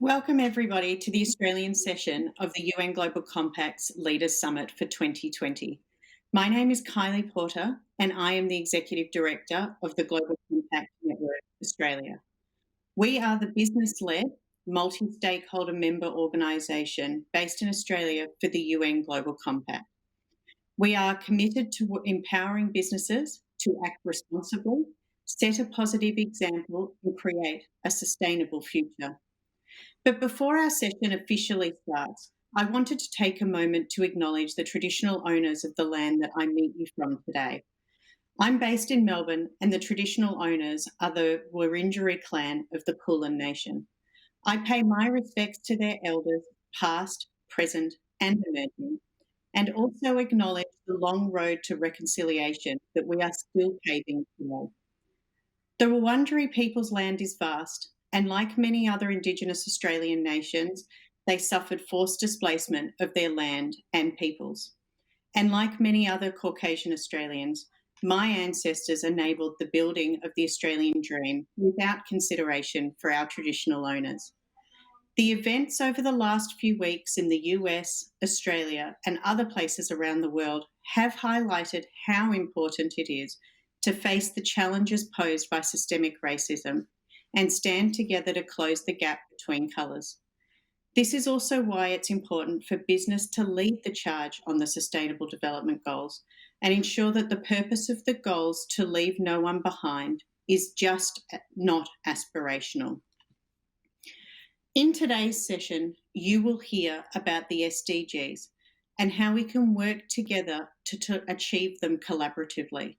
Welcome, everybody, to the Australian session of the UN Global Compact's Leaders Summit for 2020. My name is Kylie Porter, and I am the Executive Director of the Global Compact Network Australia. We are the business-led, multi-stakeholder member organisation based in Australia for the UN Global Compact. We are committed to empowering businesses to act responsibly, set a positive example, and create a sustainable future. But before our session officially starts, I wanted to take a moment to acknowledge the traditional owners of the land that I meet you from today. I'm based in Melbourne, and the traditional owners are the Wurundjeri clan of the Kulin Nation. I pay my respects to their elders, past, present, and emerging, and also acknowledge the long road to reconciliation that we are still paving today. The Wurundjeri people's land is vast, and like many other Indigenous Australian nations, they suffered forced displacement of their land and peoples. And like many other Caucasian Australians, my ancestors enabled the building of the Australian dream without consideration for our traditional owners. The events over the last few weeks in the US, Australia, and other places around the world have highlighted how important it is to face the challenges posed by systemic racism and stand together to close the gap between colours. This is also why it's important for business to lead the charge on the Sustainable Development Goals and ensure that the purpose of the goals to leave no one behind is just not aspirational. In today's session, you will hear about the SDGs and how we can work together to achieve them collaboratively.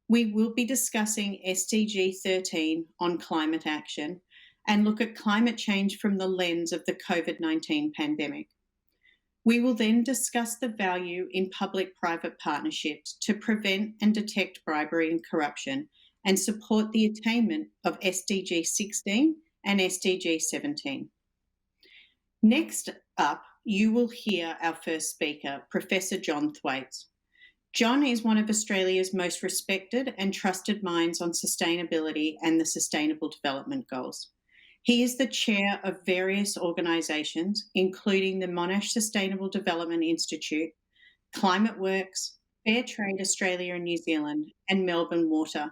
We will be discussing SDG 13 on climate action and look at climate change from the lens of the COVID-19 pandemic. We will then discuss the value in public-private partnerships to prevent and detect bribery and corruption and support the attainment of SDG 16 and SDG 17. Next up, you will hear our first speaker, Professor John Thwaites. John is one of Australia's most respected and trusted minds on sustainability and the Sustainable Development Goals. He is the chair of various organisations, including the Monash Sustainable Development Institute, Climate Works, Fair Trade Australia and New Zealand, and Melbourne Water.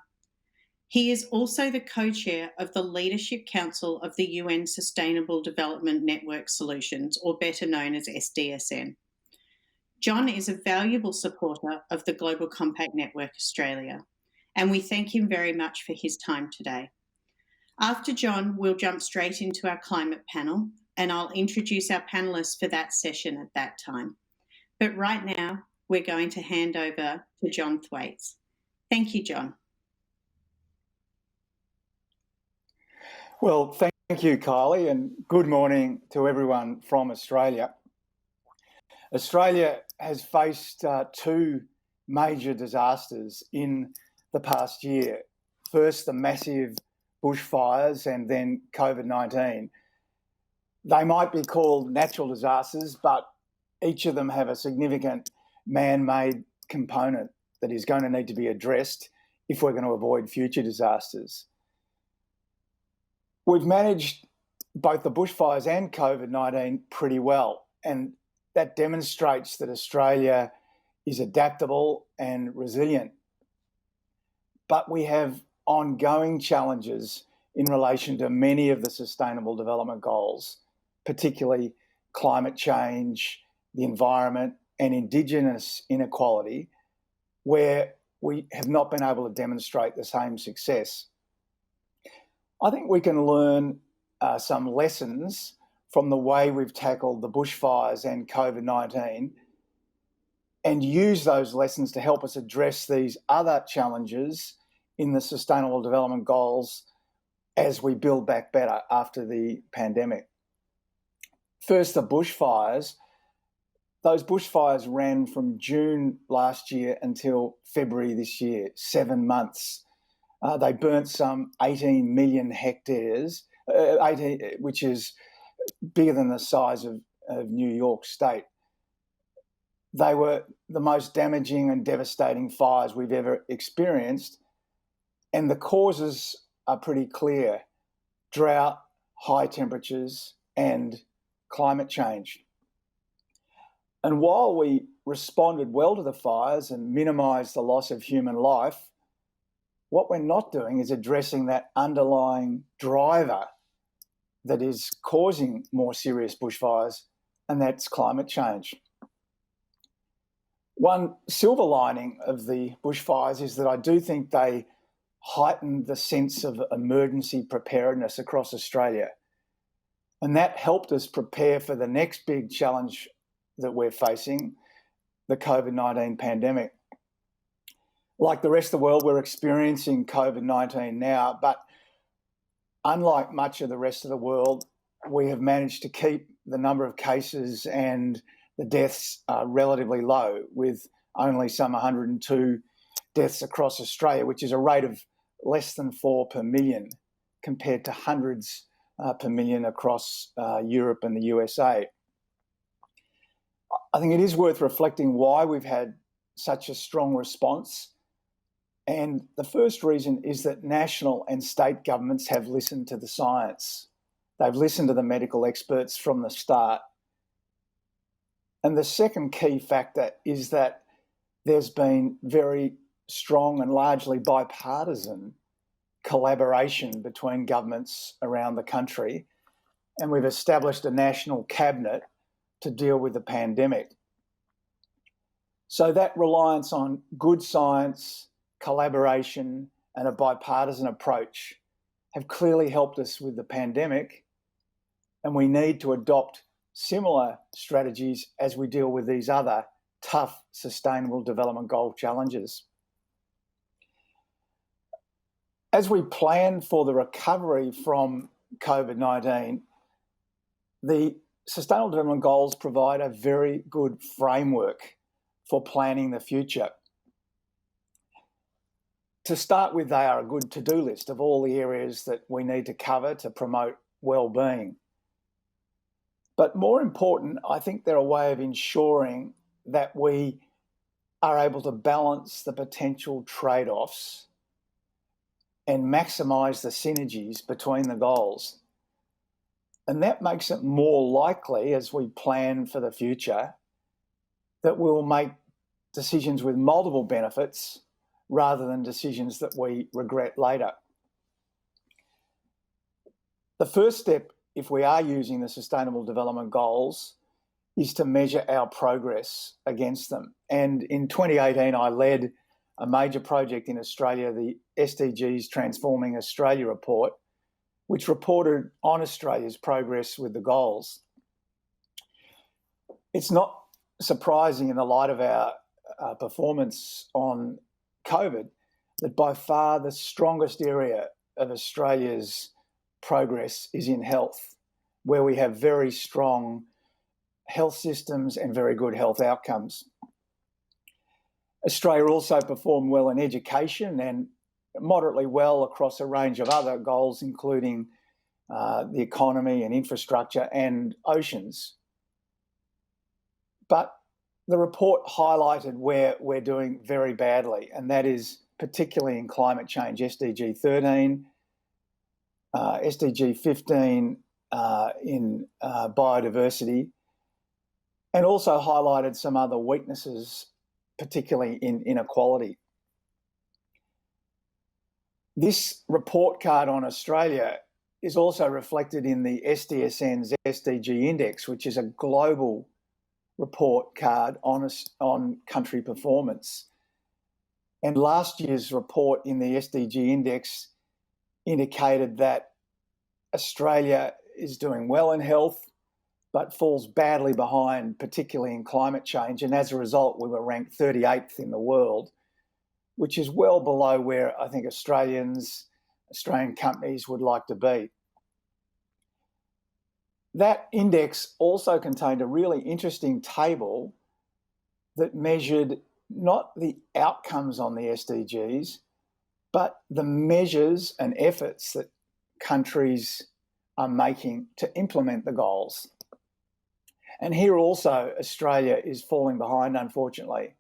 He is also the co-chair of the Leadership Council of the UN Sustainable Development Network Solutions, or better known as SDSN. John is a valuable supporter of the Global Compact Network Australia, and we thank him very much for his time today. After John, we'll jump straight into our climate panel, and I'll introduce our panellists for that session at that time. But right now, we're going to hand over to John Thwaites. Thank you, John. Well, thank you, Kylie, and good morning to everyone from Australia. Australia has faced two major disasters in the past year. First, the massive bushfires and then COVID-19. They might be called natural disasters, but each of them have a significant man-made component that is going to need to be addressed if we're going to avoid future disasters. We've managed both the bushfires and COVID-19 pretty well, and that demonstrates that Australia is adaptable and resilient. But we have ongoing challenges in relation to many of the Sustainable Development Goals, particularly climate change, the environment, and Indigenous inequality, where we have not been able to demonstrate the same success. I think we can learn some lessons from the way we've tackled the bushfires and COVID-19 and use those lessons to help us address these other challenges in the Sustainable Development Goals as we build back better after the pandemic. First, the bushfires. Those bushfires ran from June last year until February this year, 7 months. They burnt some 18 million hectares, which is bigger than the size of New York State. They were the most damaging and devastating fires we've ever experienced, and the causes are pretty clear: drought, high temperatures, and climate change. And while we responded well to the fires and minimised the loss of human life, what we're not doing is addressing that underlying driver that is causing more serious bushfires, and that's climate change. One silver lining of the bushfires is that I do think they heightened the sense of emergency preparedness across Australia. And that helped us prepare for the next big challenge that we're facing, the COVID-19 pandemic. Like the rest of the world, we're experiencing COVID-19 now, but unlike much of the rest of the world, we have managed to keep the number of cases and the deaths relatively low, with only some 102 deaths across Australia, which is a rate of less than 4 per million, compared to hundreds per million across Europe and the USA. I think it is worth reflecting why we've had such a strong response. And the first reason is that national and state governments have listened to the science. They've listened to the medical experts from the start. And the second key factor is that there's been very strong and largely bipartisan collaboration between governments around the country. And we've established a national cabinet to deal with the pandemic. So that reliance on good science, collaboration, and a bipartisan approach have clearly helped us with the pandemic, and we need to adopt similar strategies as we deal with these other tough Sustainable Development Goal challenges. As we plan for the recovery from COVID-19, the Sustainable Development Goals provide a very good framework for planning the future. To start with, they are a good to-do list of all the areas that we need to cover to promote well-being. But more important, I think they're a way of ensuring that we are able to balance the potential trade-offs and maximise the synergies between the goals. And that makes it more likely, as we plan for the future, that we'll make decisions with multiple benefits rather than decisions that we regret later. The first step, if we are using the Sustainable Development Goals, is to measure our progress against them. And in 2018, I led a major project in Australia, the SDGs Transforming Australia report, which reported on Australia's progress with the goals. It's not surprising in the light of our performance on COVID that by far the strongest area of Australia's progress is in health, where we have very strong health systems and very good health outcomes. Australia also performed well in education and moderately well across a range of other goals, including the economy and infrastructure and oceans. But the report highlighted where we're doing very badly, and that is particularly in climate change, SDG 13, SDG 15 in biodiversity, and also highlighted some other weaknesses, particularly in inequality. This report card on Australia is also reflected in the SDSN's SDG Index, which is a global report card on country performance. And last year's report in the SDG Index indicated that Australia is doing well in health, but falls badly behind, particularly in climate change. And as a result, we were ranked 38th in the world, which is well below where I think Australian companies would like to be. That index also contained a really interesting table that measured not the outcomes on the SDGs, but the measures and efforts that countries are making to implement the goals. And here also, Australia is falling behind, unfortunately.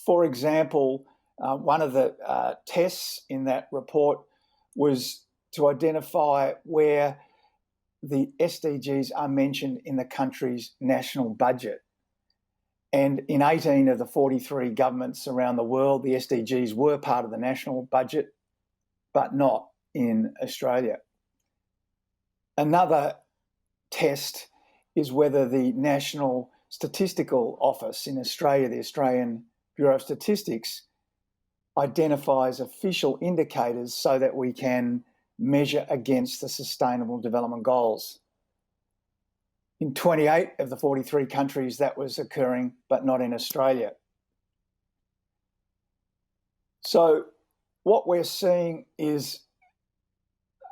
For example, one of the tests in that report was to identify where the SDGs are mentioned in the country's national budget. And in 18 of the 43 governments around the world, the SDGs were part of the national budget, but not in Australia. Another test is whether the National Statistical Office in Australia, the Australian Bureau of Statistics, identifies official indicators so that we can measure against the Sustainable Development Goals. In 28 of the 43 countries that was occurring, but not in Australia. So what we're seeing is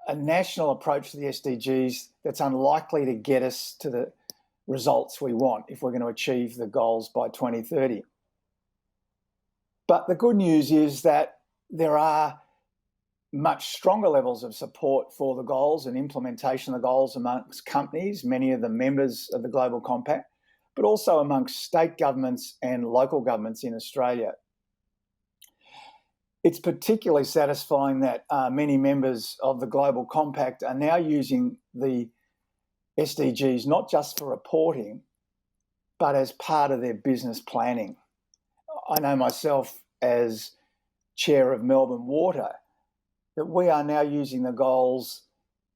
a national approach to the SDGs that's unlikely to get us to the results we want if we're going to achieve the goals by 2030. But the good news is that there are much stronger levels of support for the goals and implementation of the goals amongst companies, many of them members of the Global Compact, but also amongst state governments and local governments in Australia. It's particularly satisfying that many members of the Global Compact are now using the SDGs not just for reporting, but as part of their business planning. I know myself as chair of Melbourne Water that we are now using the goals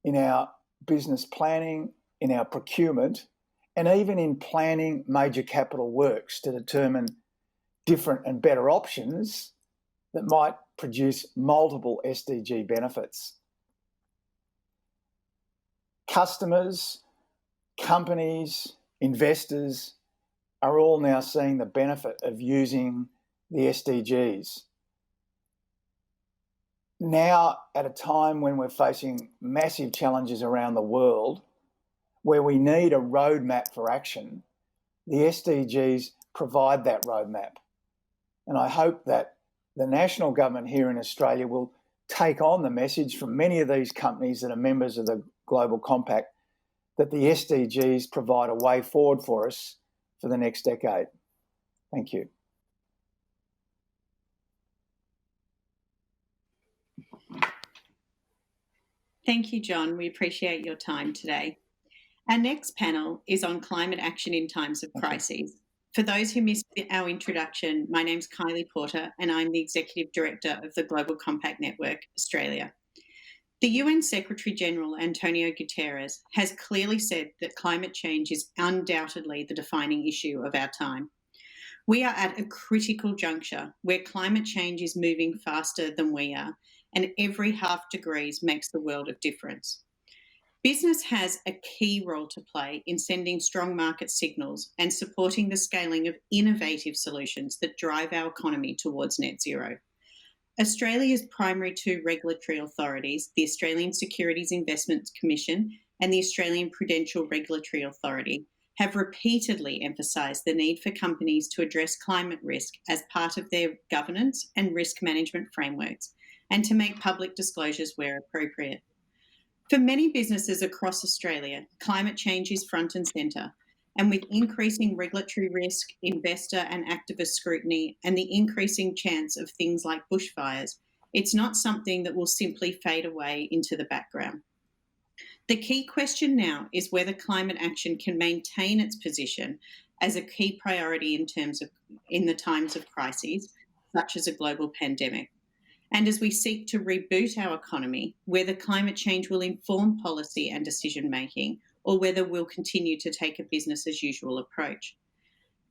in our business planning, in our procurement, and even in planning major capital works to determine different and better options that might produce multiple SDG benefits. Customers, companies, investors are all now seeing the benefit of using the SDGs. Now, at a time when we're facing massive challenges around the world, where we need a roadmap for action, the SDGs provide that roadmap. And I hope that the national government here in Australia will take on the message from many of these companies that are members of the Global Compact that the SDGs provide a way forward for us for the next decade. Thank you. Thank you, John. We appreciate your time today. Our next panel is on climate action in times of crises. For those who missed our introduction, my name's Kylie Porter and I'm the Executive Director of the Global Compact Network Australia. The UN Secretary-General Antonio Guterres has clearly said that climate change is undoubtedly the defining issue of our time. We are at a critical juncture where climate change is moving faster than we are, and every half degree makes the world of difference. Business has a key role to play in sending strong market signals and supporting the scaling of innovative solutions that drive our economy towards net zero. Australia's primary two regulatory authorities, the Australian Securities Investments Commission and the Australian Prudential Regulatory Authority, have repeatedly emphasised the need for companies to address climate risk as part of their governance and risk management frameworks and to make public disclosures where appropriate. For many businesses across Australia, climate change is front and centre, and with increasing regulatory risk, investor and activist scrutiny, and the increasing chance of things like bushfires, it's not something that will simply fade away into the background. The key question now is whether climate action can maintain its position as a key priority in the times of crises, such as a global pandemic. And as we seek to reboot our economy, whether climate change will inform policy and decision making, or whether we'll continue to take a business as usual approach.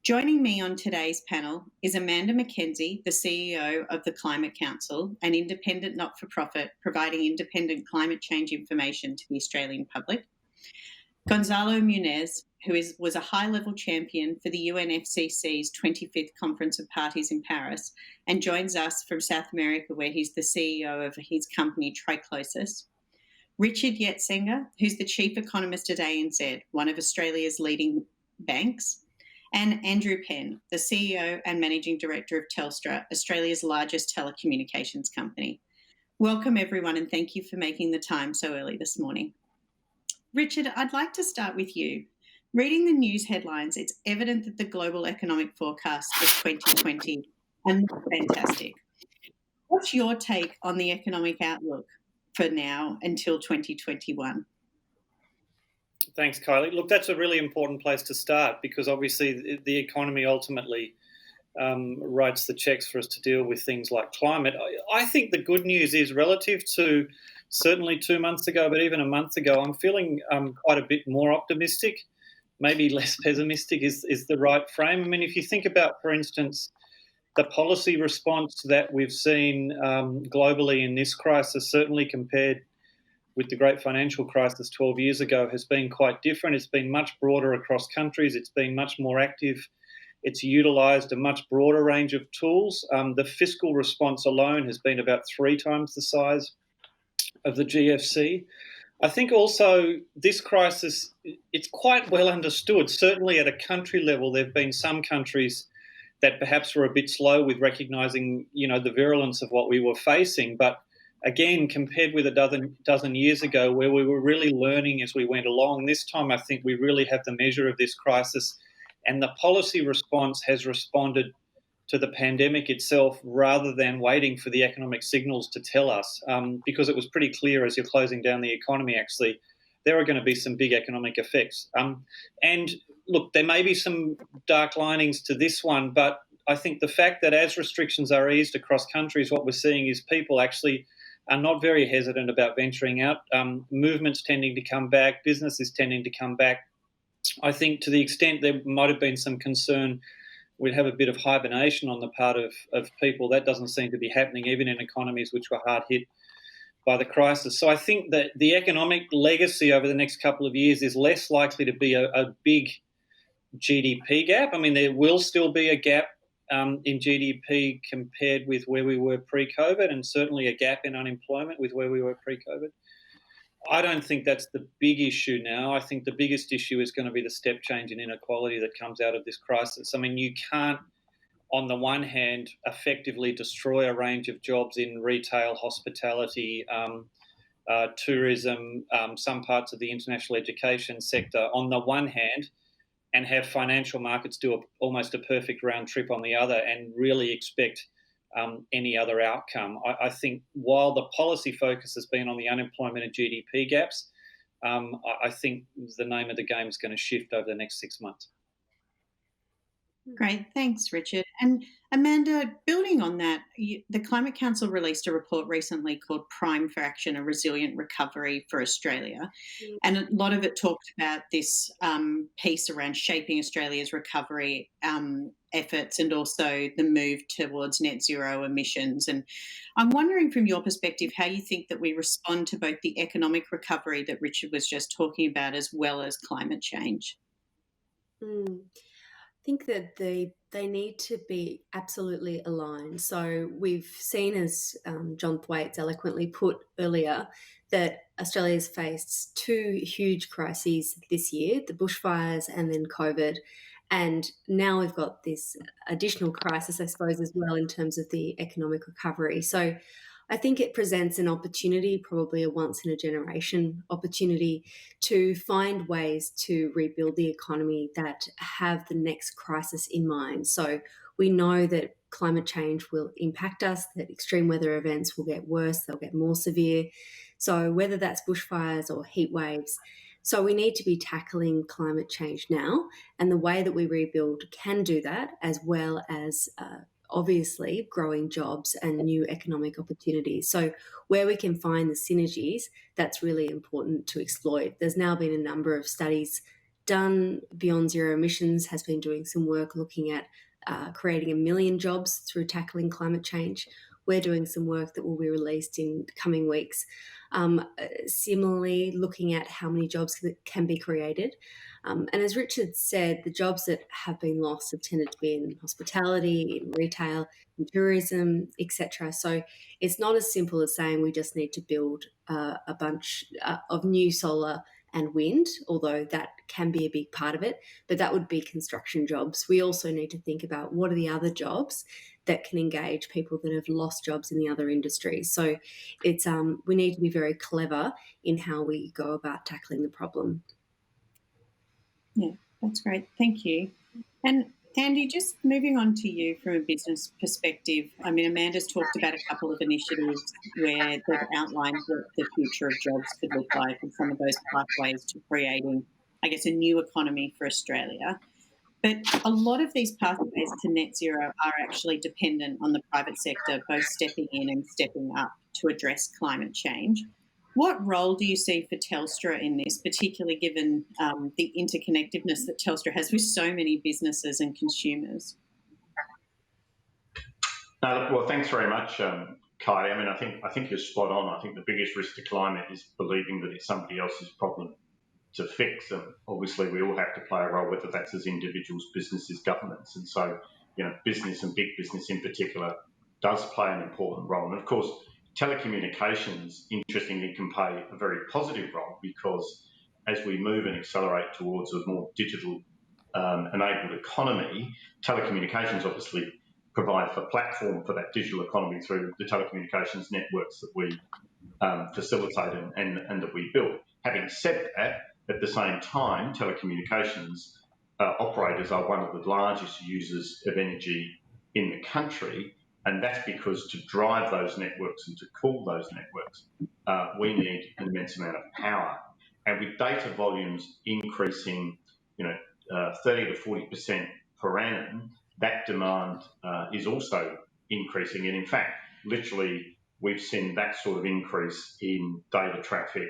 Joining me on today's panel is Amanda McKenzie, the CEO of the Climate Council, an independent not-for-profit providing independent climate change information to the Australian public. Gonzalo Muñoz, who was a high-level champion for the UNFCCC's 25th Conference of Parties in Paris and joins us from South America, where he's the CEO of his company Triclosis. Richard Yetsenga, who's the Chief Economist at ANZ, one of Australia's leading banks, and Andrew Penn, the CEO and Managing Director of Telstra, Australia's largest telecommunications company. Welcome, everyone, and thank you for making the time so early this morning. Richard, I'd like to start with you. Reading the news headlines, it's evident that the global economic forecasts for 2020 are not fantastic. What's your take on the economic outlook for now until 2021? Thanks, Kylie. Look, that's a really important place to start because obviously the economy ultimately writes the checks for us to deal with things like climate. I think the good news is relative to certainly 2 months ago, but even a month ago, I'm feeling quite a bit more optimistic. Maybe less pessimistic is the right frame. I mean, if you think about, for instance, the policy response that we've seen globally in this crisis, certainly compared with the great financial crisis 12 years ago, has been quite different. It's been much broader across countries. It's been much more active. It's utilised a much broader range of tools. The fiscal response alone has been about 3 times the size of the GFC. I think also this crisis, it's quite well understood. Certainly at a country level, there have been some countries that perhaps were a bit slow with recognising, the virulence of what we were facing. But again, compared with a dozen years ago, where we were really learning as we went along, this time I think we really have the measure of this crisis, and the policy response has responded to the pandemic itself rather than waiting for the economic signals to tell us, because it was pretty clear as you're closing down the economy, actually, there are going to be some big economic effects. And look, there may be some dark linings to this one, but I think the fact that as restrictions are eased across countries, what we're seeing is people actually are not very hesitant about venturing out. Movements tending to come back, business is tending to come back. I think to the extent there might have been some concern we'd have a bit of hibernation on the part of people, that doesn't seem to be happening, even in economies which were hard hit by the crisis. So I think that the economic legacy over the next couple of years is less likely to be a big GDP gap. I mean, there will still be a gap in GDP compared with where we were pre-COVID, and certainly a gap in unemployment with where we were pre-COVID. I don't think that's the big issue now. I think the biggest issue is going to be the step change in inequality that comes out of this crisis. I mean, you can't, on the one hand, effectively destroy a range of jobs in retail, hospitality, tourism, some parts of the international education sector on the one hand, and have financial markets do almost a perfect round trip on the other and really expect any other outcome. I think while the policy focus has been on the unemployment and GDP gaps, I think the name of the game is going to shift over the next 6 months. Great, thanks, Richard. And Amanda, building on that, the Climate Council released a report recently called Prime for Action, a Resilient Recovery for Australia. And a lot of it talked about this piece around shaping Australia's recovery efforts and also the move towards net zero emissions. And I'm wondering from your perspective how you think that we respond to both the economic recovery that Richard was just talking about as well as climate change. I think that they need to be absolutely aligned. So we've seen, as John Thwaites eloquently put earlier, that Australia's faced 2 huge crises this year, the bushfires and then COVID. And now we've got this additional crisis, I suppose, as well in terms of the economic recovery. So I think it presents an opportunity, probably a once-in-a-generation opportunity, to find ways to rebuild the economy that have the next crisis in mind. So we know that climate change will impact us, that extreme weather events will get worse, they'll get more severe. So whether that's bushfires or heat waves, so we need to be tackling climate change now, and the way that we rebuild can do that, as well as obviously growing jobs and new economic opportunities. So where we can find the synergies, that's really important to exploit. There's now been a number of studies done. Beyond Zero Emissions has been doing some work looking at creating 1 million jobs through tackling climate change. We're doing some work that will be released in coming weeks. Similarly, looking at how many jobs can be created. And as Richard said, the jobs that have been lost have tended to be in hospitality, in retail, in tourism, etc. So it's not as simple as saying we just need to build a bunch of new solar and wind, although that can be a big part of it, but that would be construction jobs. We also need to think about what are the other jobs that can engage people that have lost jobs in the other industries. So it's we need to be very clever in how we go about tackling the problem. Yeah, that's great. Thank you. And Andy, just moving on to you from a business perspective. I mean, Amanda's talked about a couple of initiatives where they've outlined what the future of jobs could look like and some of those pathways to creating, I guess, a new economy for Australia. But a lot of these pathways to net zero are actually dependent on the private sector, both stepping in and stepping up to address climate change. What role do you see for Telstra in this, particularly given the interconnectedness that Telstra has with so many businesses and consumers? Well, thanks very much, Kylie. I mean, I think you're spot on. I think the biggest risk to climate is believing that it's somebody else's problem to fix. And obviously, we all have to play a role, whether that's as individuals, businesses, governments. And so, business and big business in particular does play an important role. And of course, telecommunications, interestingly, can play a very positive role because as we move and accelerate towards a more digital enabled economy, telecommunications obviously provide the platform for that digital economy through the telecommunications networks that we facilitate and that we build. Having said that, at the same time, telecommunications operators are one of the largest users of energy in the country, and that's because to drive those networks and to cool those networks, we need an immense amount of power. And with data volumes increasing, 30 to 40% per annum, that demand is also increasing. And in fact, literally, we've seen that sort of increase in data traffic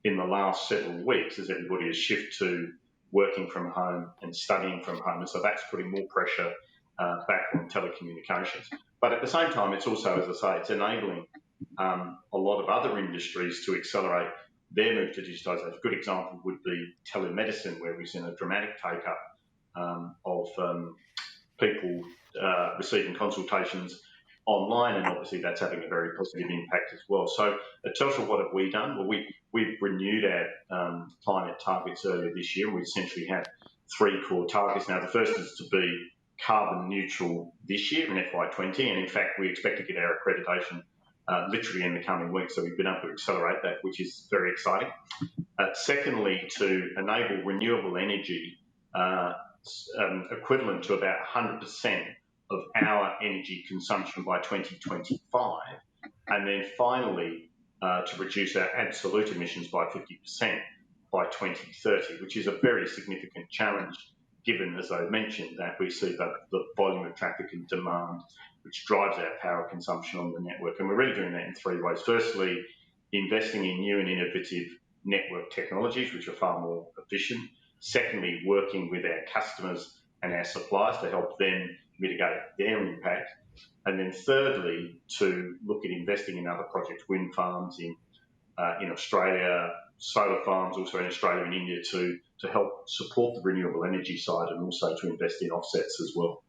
in the last several weeks as everybody has shifted to working from home and studying from home. And so that's putting more pressure back on telecommunications. But at the same time, it's also, as I say, it's enabling a lot of other industries to accelerate their move to digitalisation. A good example would be telemedicine, where we've seen a dramatic take-up of people receiving consultations online, and obviously that's having a very positive impact as well. So at Telstra, what have we done? Well, we've renewed our climate targets earlier this year. We essentially have 3 core targets. Now, the first is to be carbon neutral this year in FY20, and in fact, we expect to get our accreditation literally in the coming weeks. So we've been able to accelerate that, which is very exciting. Secondly, to enable renewable energy equivalent to about 100% of our energy consumption by 2025. And then finally, to reduce our absolute emissions by 50% by 2030, which is a very significant challenge, given, as I mentioned, that we see the volume of traffic and demand, which drives our power consumption on the network. And we're really doing that in 3 ways. Firstly, investing in new and innovative network technologies, which are far more efficient. Secondly, working with our customers and our suppliers to help them mitigate their impact. And then thirdly, to look at investing in other projects, wind farms in Australia, solar farms also in Australia and India to help support the renewable energy side, and also to invest in offsets as well.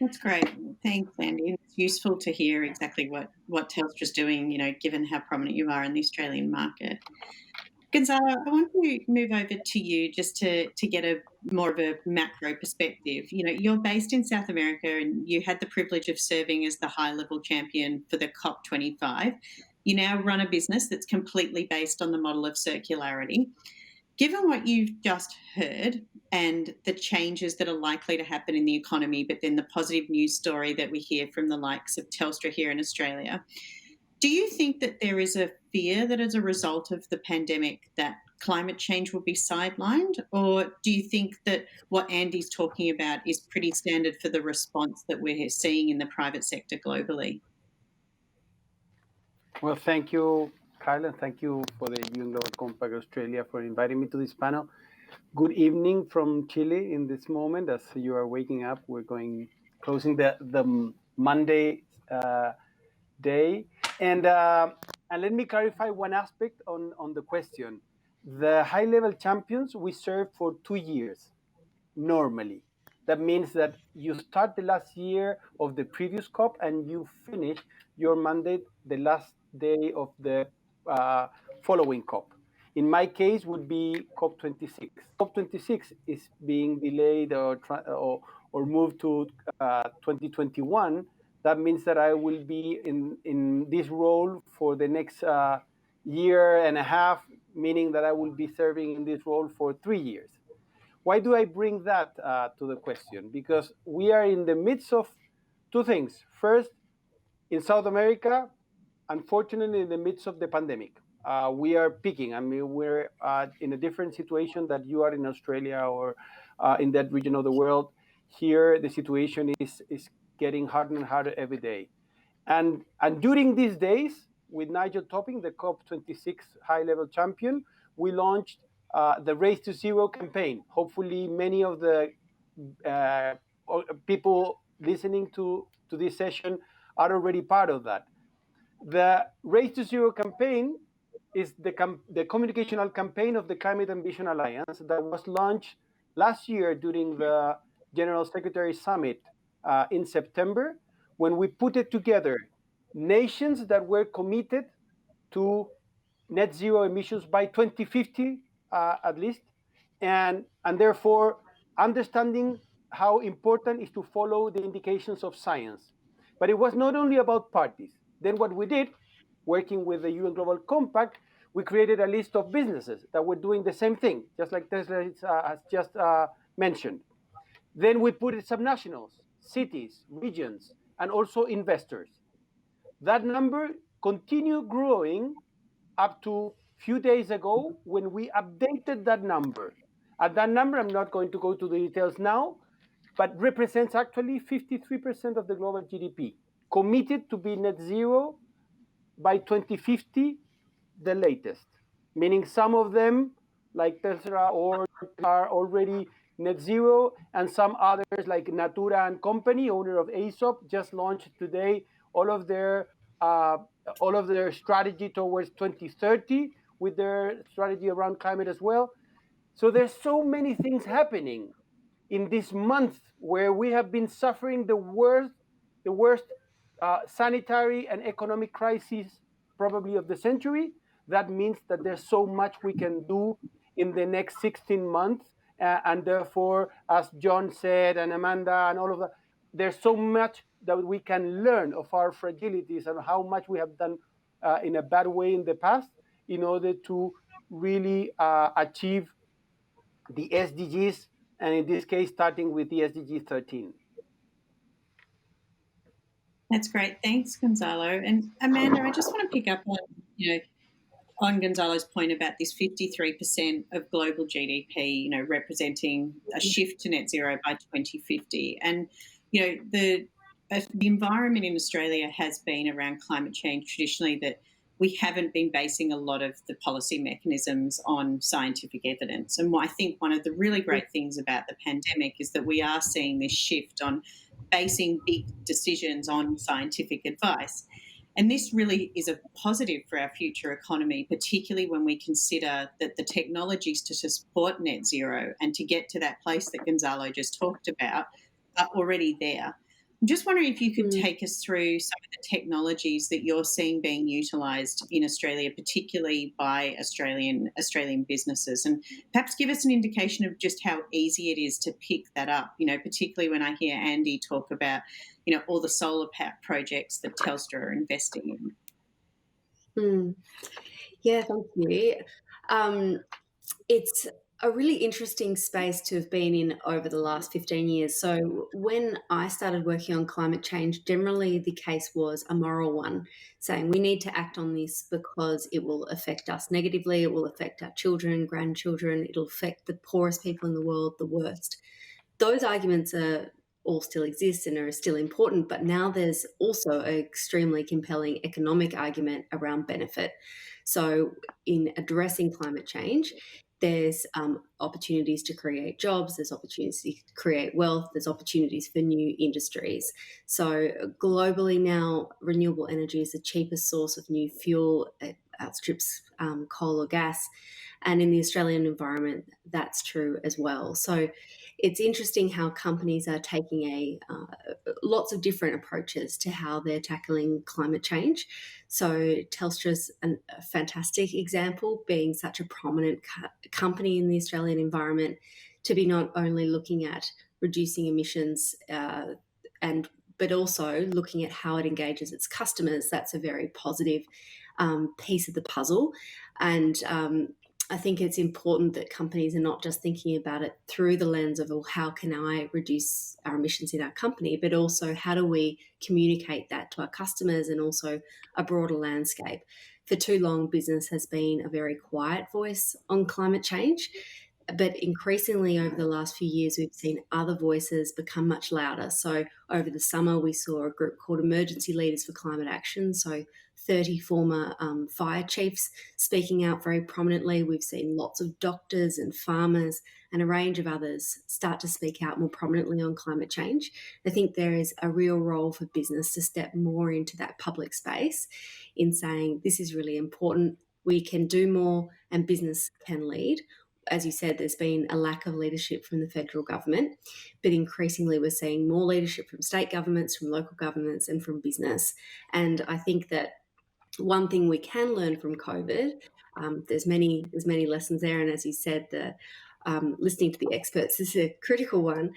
That's great. Thanks, Andy. It's useful to hear exactly what Telstra's doing, given how prominent you are in the Australian market. Gonzalo, I want to move over to you just to get a more of a macro perspective. You're based in South America and you had the privilege of serving as the high-level champion for the COP25. You now run a business that's completely based on the model of circularity. Given what you've just heard and the changes that are likely to happen in the economy, but then the positive news story that we hear from the likes of Telstra here in Australia, do you think that there is a fear that as a result of the pandemic that climate change will be sidelined? Or do you think that what Andy's talking about is pretty standard for the response that we're seeing in the private sector globally? Well, thank you, Kylie, and thank you for the UN Global Compact Australia for inviting me to this panel. Good evening from Chile in this moment. As you are waking up, we're closing the Monday day. And let me clarify one aspect on the question. The high-level champions, we serve for 2 years, normally. That means that you start the last year of the previous COP and you finish your mandate the last day of the following COP. In my case, would be COP26. COP26 is being delayed or moved to 2021. That means that I will be in this role for the next year and a half, meaning that I will be serving in this role for 3 years. Why do I bring that to the question? Because we are in the midst of two things. First, in South America, unfortunately, in the midst of the pandemic, we are peaking. I mean, we're in a different situation that you are in Australia or in that region of the world. Here, the situation is getting harder and harder every day. And during these days, with Nigel Topping, the COP26 high-level champion, we launched the Race to Zero campaign. Hopefully, many of the people listening to this session are already part of that. The Race to Zero campaign is the communicational campaign of the Climate Ambition Alliance that was launched last year during the General Secretary Summit in September, when we put it together nations that were committed to net zero emissions by 2050 at least, and therefore understanding how important it is to follow the indications of science. But it was not only about parties. Then what we did, working with the UN Global Compact, we created a list of businesses that were doing the same thing, just like Tesla has just mentioned. Then we put it subnationals, cities, regions, and also investors. That number continued growing up to a few days ago when we updated that number. And that number, I'm not going to go to the details now, but represents actually 53% of the global GDP, committed to be net zero by 2050, the latest. Meaning some of them, like Telstra, are already net zero, and some others, like Natura and Company, owner of Aesop, just launched today all of their strategy towards 2030 with their strategy around climate as well. So there's so many things happening in this month where we have been suffering the worst sanitary and economic crisis probably of the century. That means that there's so much we can do in the next 16 months. And therefore, as John said, and Amanda, and all of that, there's so much that we can learn of our fragilities and how much we have done in a bad way in the past in order to really achieve the SDGs, and in this case, starting with the SDG 13. That's great. Thanks, Gonzalo. And Amanda, I just want to pick up on Gonzalo's point about this 53% of global GDP, representing a shift to net zero by 2050. And, the environment in Australia has been around climate change traditionally that we haven't been basing a lot of the policy mechanisms on scientific evidence. And I think one of the really great things about the pandemic is that we are seeing this shift on basing big decisions on scientific advice. And this really is a positive for our future economy, particularly when we consider that the technologies to support net zero and to get to that place that Gonzalo just talked about are already there. I'm just wondering if you could take us through some of the technologies that you're seeing being utilised in Australia, particularly by Australian businesses, and perhaps give us an indication of just how easy it is to pick that up, particularly when I hear Andy talk about, all the solar projects that Telstra are investing in. Yeah, thank you. It's a really interesting space to have been in over the last 15 years. So when I started working on climate change, generally the case was a moral one, saying we need to act on this because it will affect us negatively, it will affect our children, grandchildren, it'll affect the poorest people in the world the worst. Those arguments are all still exist and are still important, but now there's also an extremely compelling economic argument around benefit. So in addressing climate change, there's opportunities to create jobs, there's opportunities to create wealth, there's opportunities for new industries. So globally now, renewable energy is the cheapest source of new fuel. It outstrips coal or gas. And in the Australian environment, that's true as well. So it's interesting how companies are taking lots of different approaches to how they're tackling climate change. So Telstra's a fantastic example, being such a prominent company in the Australian environment, to be not only looking at reducing emissions but also looking at how it engages its customers. That's a very positive piece of the puzzle. And I think it's important that companies are not just thinking about it through the lens of, well, how can I reduce our emissions in our company, but also how do we communicate that to our customers and also a broader landscape. For too long, business has been a very quiet voice on climate change, but increasingly over the last few years, we've seen other voices become much louder. So over the summer, we saw a group called Emergency Leaders for Climate Action. So 30 former fire chiefs speaking out very prominently. We've seen lots of doctors and farmers and a range of others start to speak out more prominently on climate change. I think there is a real role for business to step more into that public space in saying this is really important, we can do more, and business can lead. As you said, there's been a lack of leadership from the federal government, but increasingly we're seeing more leadership from state governments, from local governments, and from business. And I think that one thing we can learn from COVID, there's many lessons there, and as you said, listening to the experts is a critical one.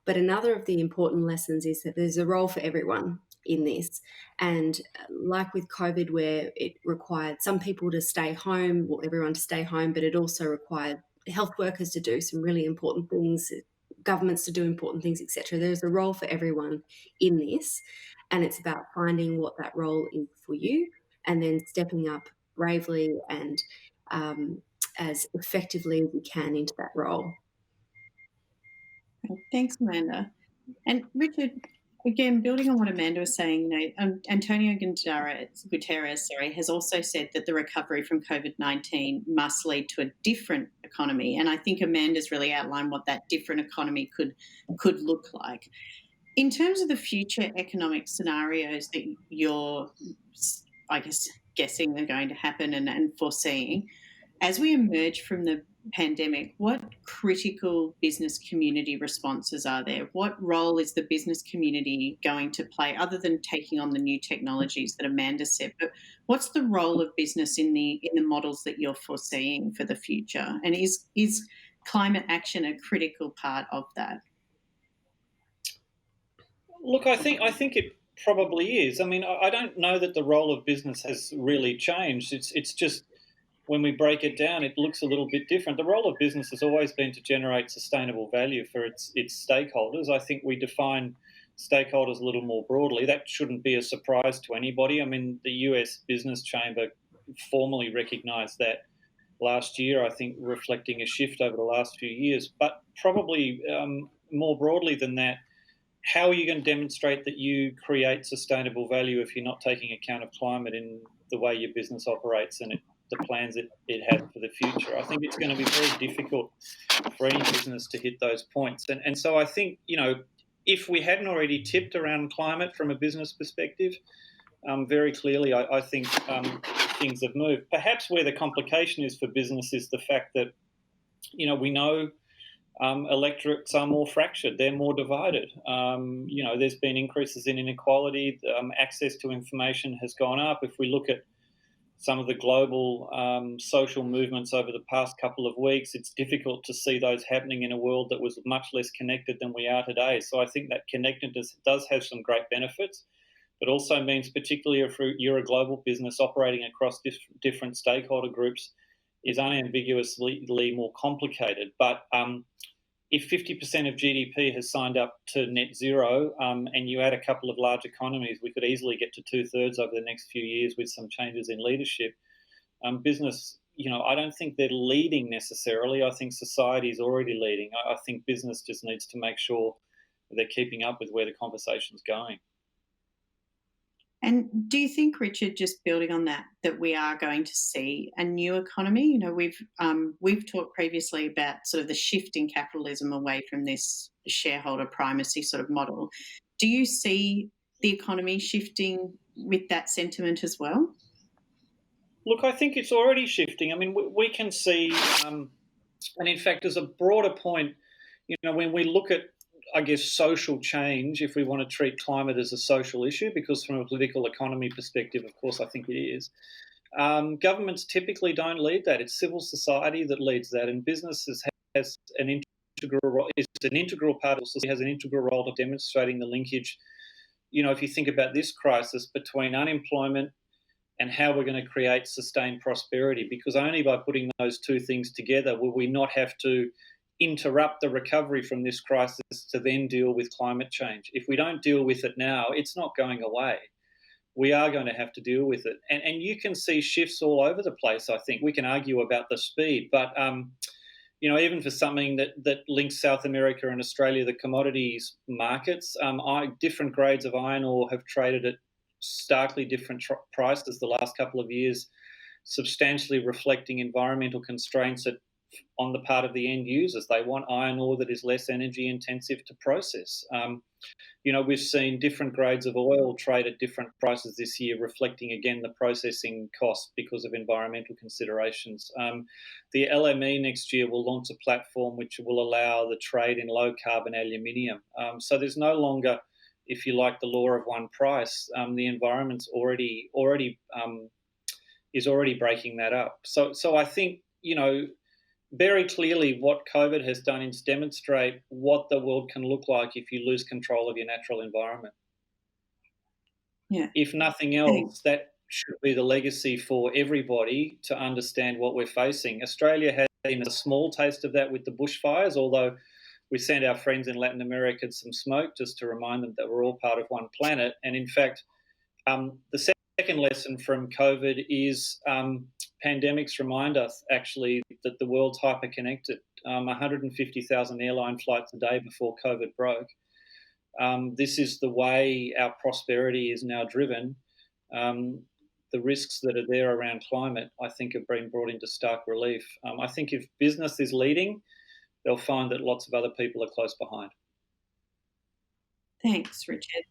But another of the important lessons is that there's a role for everyone in this. And like with COVID, where it required some people to stay home, well, everyone to stay home, but it also required health workers to do some really important things, governments to do important things, etc. There's a role for everyone in this, and it's about finding what that role is for you and then stepping up bravely and as effectively as you can into that role. Thanks, Amanda. And Richard, again, building on what Amanda was saying, Antonio Guterres, has also said that the recovery from COVID-19 must lead to a different economy. And I think Amanda's really outlined what that different economy could look like. In terms of the future economic scenarios that you're, I guess, guessing are going to happen and foreseeing, as we emerge from the pandemic, what critical business community responses are there? What role is the business community going to play, other than taking on the new technologies that Amanda said? But what's the role of business in the models that you're foreseeing for the future? And is climate action a critical part of that? Look, I think it probably is. I mean, I don't know that the role of business has really changed. It's just, when we break it down, it looks a little bit different. The role of business has always been to generate sustainable value for its stakeholders. I think we define stakeholders a little more broadly. That shouldn't be a surprise to anybody. I mean, the US Business Chamber formally recognised that last year, I think, reflecting a shift over the last few years. But probably more broadly than that, how are you going to demonstrate that you create sustainable value if you're not taking account of climate in the way your business operates and the plans it has for the future? I think it's going to be very difficult for any business to hit those points. And so I think, if we hadn't already tipped around climate from a business perspective, very clearly I think things have moved. Perhaps where the complication is for business is the fact that, we know electorates are more fractured, they're more divided. There's been increases in inequality, access to information has gone up. If we look at some of the global social movements over the past couple of weeks, it's difficult to see those happening in a world that was much less connected than we are today. So I think that connectedness does have some great benefits, but also means, particularly if you're a global business operating across different stakeholder groups, is unambiguously more complicated. But if 50% of GDP has signed up to net zero, and you add a couple of large economies, we could easily get to 2/3 over the next few years with some changes in leadership. Business, I don't think they're leading necessarily. I think society is already leading. I think business just needs to make sure they're keeping up with where the conversation's going. And do you think, Richard, just building on that we are going to see a new economy? We've talked previously about sort of the shift in capitalism away from this shareholder primacy sort of model. Do you see the economy shifting with that sentiment as well? Look, I think it's already shifting. I mean, we can see, and in fact, as a broader point, when we look at, I guess, social change, if we want to treat climate as a social issue, because from a political economy perspective, of course, I think it is. Governments typically don't lead that. It's civil society that leads that, and businesses has an integral role. It's an integral part of society, has an integral role of demonstrating the linkage. If you think about this crisis between unemployment, and how we're going to create sustained prosperity, because only by putting those two things together will we not have to interrupt the recovery from this crisis to then deal with climate change. If we don't deal with it now, it's not going away. We are going to have to deal with it. And you can see shifts all over the place, I think. We can argue about the speed, but even for something that links South America and Australia, the commodities markets, different grades of iron ore have traded at starkly different prices the last couple of years, substantially reflecting environmental constraints on the part of the end users. They want iron ore that is less energy intensive to process. We've seen different grades of oil trade at different prices this year, reflecting again the processing cost because of environmental considerations. The LME next year will launch a platform which will allow the trade in low carbon aluminium. So there's no longer, if you like, the law of one price. The environment's already breaking that up. So I think, very clearly what COVID has done is demonstrate what the world can look like if you lose control of your natural environment. Yeah. If nothing else, that should be the legacy for everybody to understand what we're facing. Australia has seen a small taste of that with the bushfires, although we sent our friends in Latin America some smoke just to remind them that we're all part of one planet. And in fact, the second lesson from COVID is pandemics remind us actually that the world's hyperconnected. 150,000 airline flights a day before COVID broke. This is the way our prosperity is now driven. The risks that are there around climate, I think, have been brought into stark relief. I think if business is leading, they'll find that lots of other people are close behind. Thanks, Richard.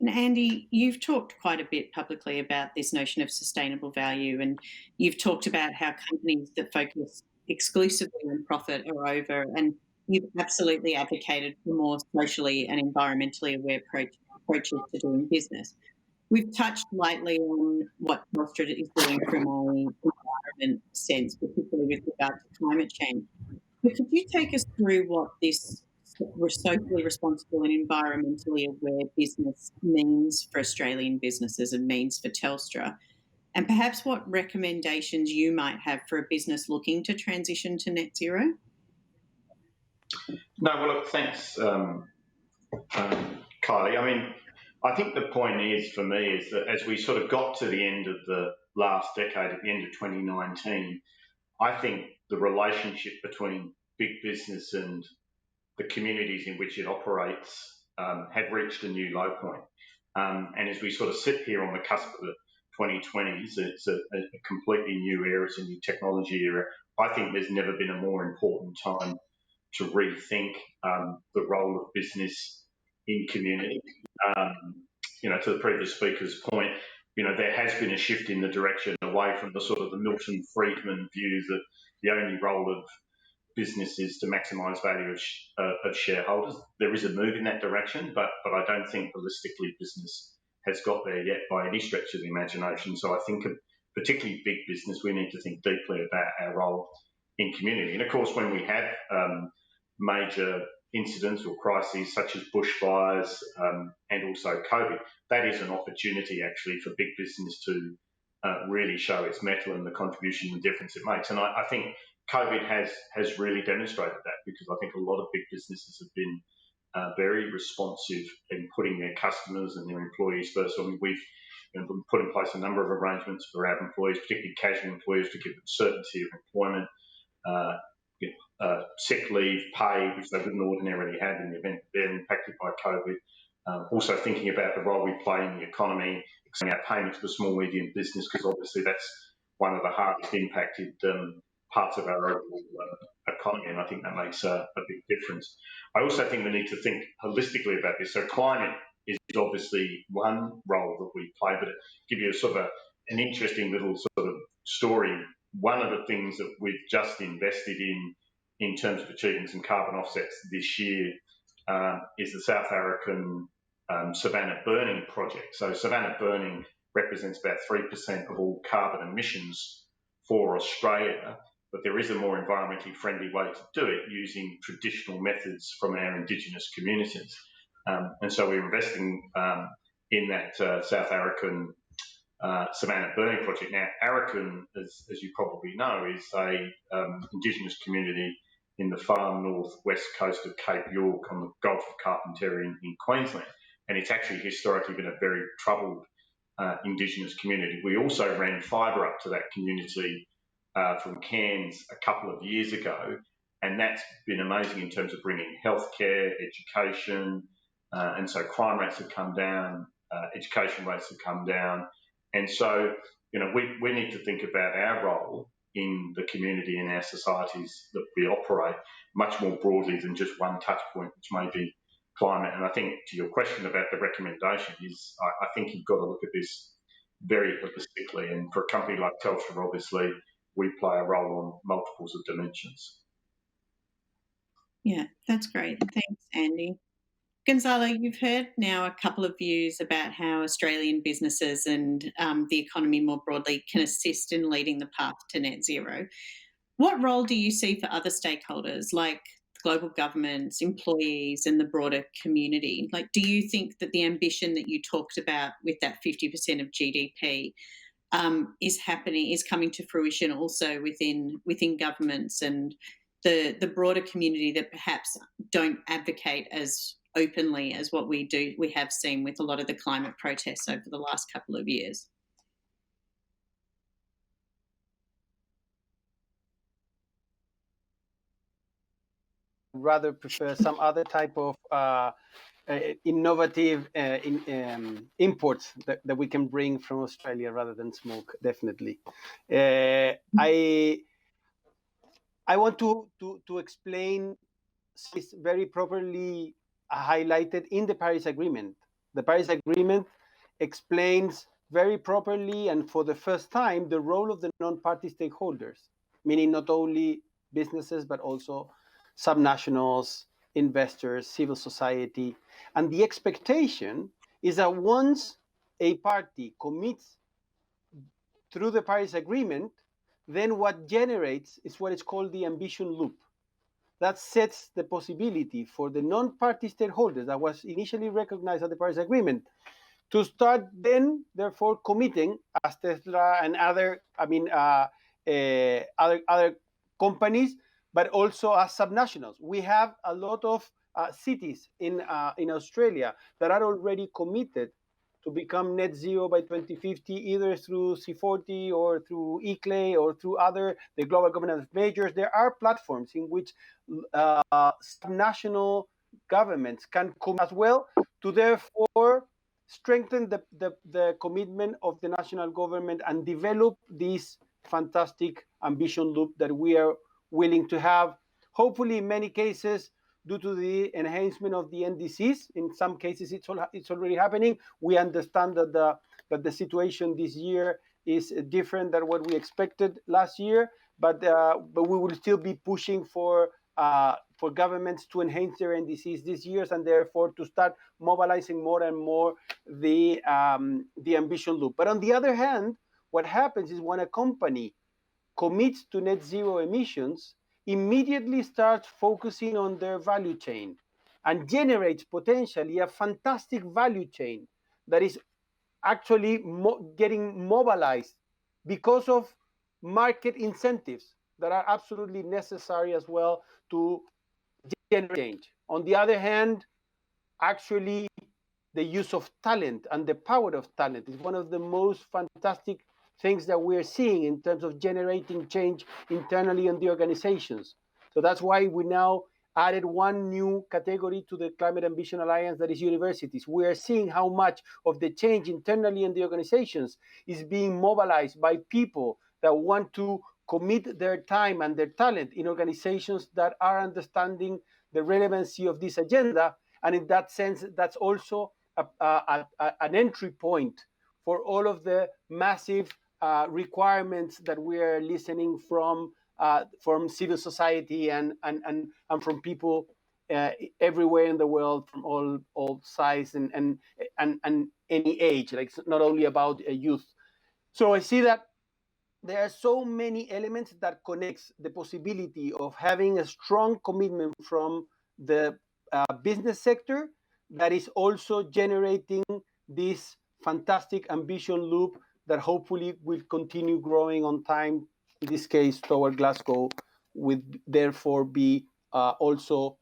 And Andy, you've talked quite a bit publicly about this notion of sustainable value, and you've talked about how companies that focus exclusively on profit are over, and you've absolutely advocated for more socially and environmentally aware approaches to doing business. We've touched lightly on what Telstra is doing from an environment sense, particularly with regard to climate change. But could you take us through what this socially responsible and environmentally aware business means for Australian businesses and means for Telstra, and perhaps what recommendations you might have for a business looking to transition to net zero? No, well, look, thanks, Kylie. I mean, I think the point is, for me, is that as we sort of got to the end of the last decade, at the end of 2019, I think the relationship between big business and the communities in which it operates had reached a new low point. And as we sort of sit here on the cusp of the 2020s, it's a completely new era, it's a new technology era. I think there's never been a more important time to rethink the role of business in community. To the previous speaker's point, there has been a shift in the direction away from the sort of the Milton Friedman view that the only role of business is to maximise value of shareholders. There is a move in that direction, but I don't think holistically business has got there yet by any stretch of the imagination. So I think, particularly big business, we need to think deeply about our role in community. And of course, when we have major incidents or crises such as bushfires and also COVID, that is an opportunity actually for big business to really show its mettle and the contribution and difference it makes. And I think COVID has really demonstrated that, because I think a lot of big businesses have been very responsive in putting their customers and their employees first. I mean, we've put in place a number of arrangements for our employees, particularly casual employees, to give them certainty of employment, sick leave, pay, which they wouldn't ordinarily have in the event they're impacted by COVID. Also thinking about the role we play in the economy, extending our payments to small, medium business, because obviously that's one of the hardest impacted parts of our overall economy, and I think that makes a big difference. I also think we need to think holistically about this. So climate is obviously one role that we play, but to give you a sort of an interesting little sort of story, one of the things that we've just invested in terms of achieving some carbon offsets this year is the South African savanna burning project. So savanna burning represents about 3% of all carbon emissions for Australia, but there is a more environmentally friendly way to do it using traditional methods from our Indigenous communities. And so we're investing in that South African Savannah burning project. Now, Arakan, as you probably know, is a Indigenous community in the far northwest coast of Cape York on the Gulf of Carpentaria in Queensland, and it's actually historically been a very troubled Indigenous community. We also ran fibre up to that community from Cairns a couple of years ago, and that's been amazing in terms of bringing healthcare, education, and so crime rates have come down, education rates have come down, and so we need to think about our role in the community and our societies that we operate much more broadly than just one touch point, which may be climate. And I think to your question about the recommendation is, I think you've got to look at this very holistically. And for a company like Telstra, obviously, we play a role on multiples of dimensions. Yeah, that's great. Thanks, Andy. Gonzalo, you've heard now a couple of views about how Australian businesses and the economy more broadly can assist in leading the path to net zero. What role do you see for other stakeholders like global governments, employees, and the broader community? Like, do you think that the ambition that you talked about with that 50% of GDP is coming to fruition also within governments and the broader community that perhaps don't advocate as openly as what we have seen with a lot of the climate protests over the last couple of years? Rather prefer some other type of innovative imports that we can bring from Australia rather than smoke, definitely. I want to explain this very properly highlighted in the Paris Agreement. The Paris Agreement explains very properly and for the first time the role of the non-party stakeholders, meaning not only businesses but also subnationals, investors, civil society. And the expectation is that once a party commits through the Paris Agreement, then what generates is what is called the ambition loop. That sets the possibility for the non-party stakeholders that was initially recognized at the Paris Agreement to start then, therefore, committing as Tesla and other companies, but also as subnationals. We have a lot of cities in Australia that are already committed to become net zero by 2050, either through C40 or through ICLEI or through the global governance measures. There are platforms in which national governments can come as well to therefore strengthen the commitment of the national government and develop this fantastic ambition loop that we are willing to have, hopefully in many cases due to the enhancement of the NDCs. In some cases, it's already happening. We understand that the situation this year is different than what we expected last year, but we will still be pushing for governments to enhance their NDCs this year and therefore to start mobilizing more and more the ambition loop. But on the other hand, what happens is when a company commits to net zero emissions, immediately starts focusing on their value chain and generates potentially a fantastic value chain that is actually getting mobilized because of market incentives that are absolutely necessary as well to generate change. On the other hand, actually, the use of talent and the power of talent is one of the most fantastic things that we're seeing in terms of generating change internally in the organizations. So that's why we now added one new category to the Climate Ambition Alliance, that is universities. We are seeing how much of the change internally in the organizations is being mobilized by people that want to commit their time and their talent in organizations that are understanding the relevancy of this agenda. And in that sense, that's also an entry point for all of the massive requirements that we are listening from civil society and from people everywhere in the world, from all size and any age. Like, it's not only about youth. So I see that there are so many elements that connects the possibility of having a strong commitment from the business sector that is also generating this fantastic ambition loop that hopefully will continue growing on time, in this case toward Glasgow, would therefore be also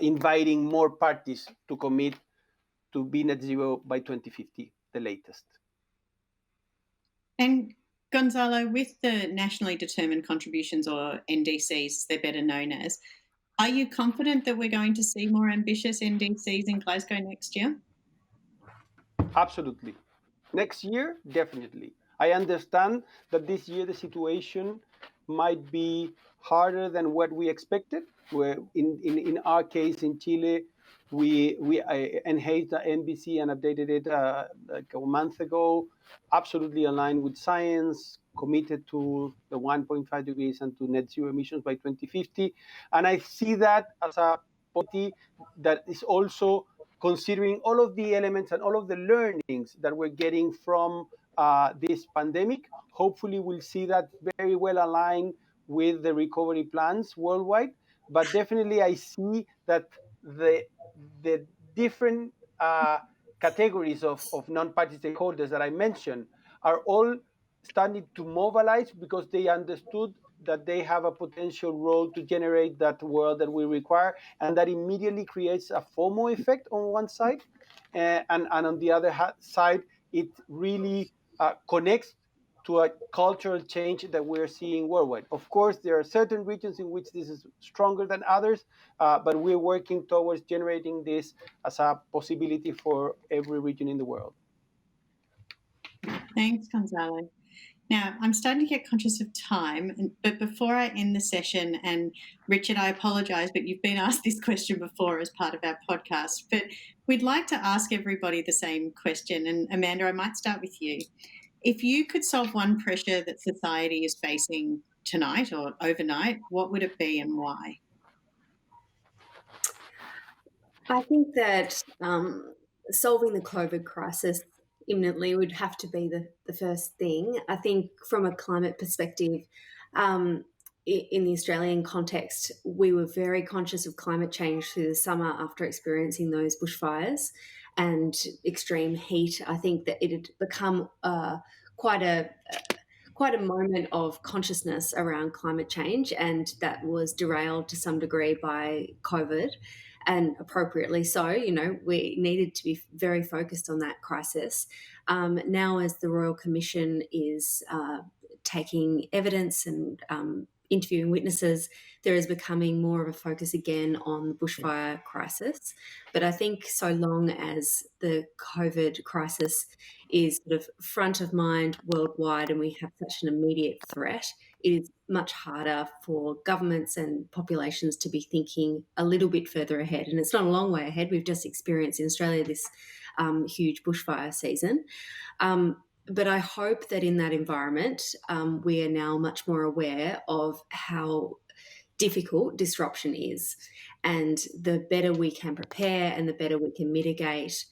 inviting more parties to commit to be net zero by 2050, the latest. And Gonzalo, with the nationally determined contributions, or NDCs, they're better known as, are you confident that we're going to see more ambitious NDCs in Glasgow next year? Absolutely. Next year, definitely. I understand that this year the situation might be harder than what we expected. Where in our case in Chile, we enhanced the NBC and updated it like a month ago, absolutely aligned with science, committed to the 1.5 degrees and to net zero emissions by 2050. And I see that as a policy that is also considering all of the elements and all of the learnings that we're getting from this pandemic. Hopefully we'll see that very well aligned with the recovery plans worldwide. But definitely I see that the different categories of non-party stakeholders that I mentioned are all starting to mobilize because they understood that they have a potential role to generate that world that we require, and that immediately creates a FOMO effect on one side, and on the other side, it really connects to a cultural change that we're seeing worldwide. Of course, there are certain regions in which this is stronger than others, but we're working towards generating this as a possibility for every region in the world. Thanks, Gonzalo. Now, I'm starting to get conscious of time, but before I end the session, and Richard, I apologise, but you've been asked this question before as part of our podcast, but we'd like to ask everybody the same question. And Amanda, I might start with you. If you could solve one pressure that society is facing tonight or overnight, what would it be and why? I think that solving the COVID crisis imminently would have to be the first thing. I think from a climate perspective, in the Australian context, we were very conscious of climate change through the summer after experiencing those bushfires and extreme heat. I think that it had become quite a moment of consciousness around climate change, and that was derailed to some degree by COVID. And appropriately so, we needed to be very focused on that crisis. Now, as the Royal Commission is taking evidence and interviewing witnesses, there is becoming more of a focus again on the bushfire crisis. But I think so long as the COVID crisis is sort of front of mind worldwide and we have such an immediate threat, it is much harder for governments and populations to be thinking a little bit further ahead. And it's not a long way ahead. We've just experienced in Australia this huge bushfire season. But I hope that in that environment, we are now much more aware of how difficult disruption is. And the better we can prepare and the better we can mitigate,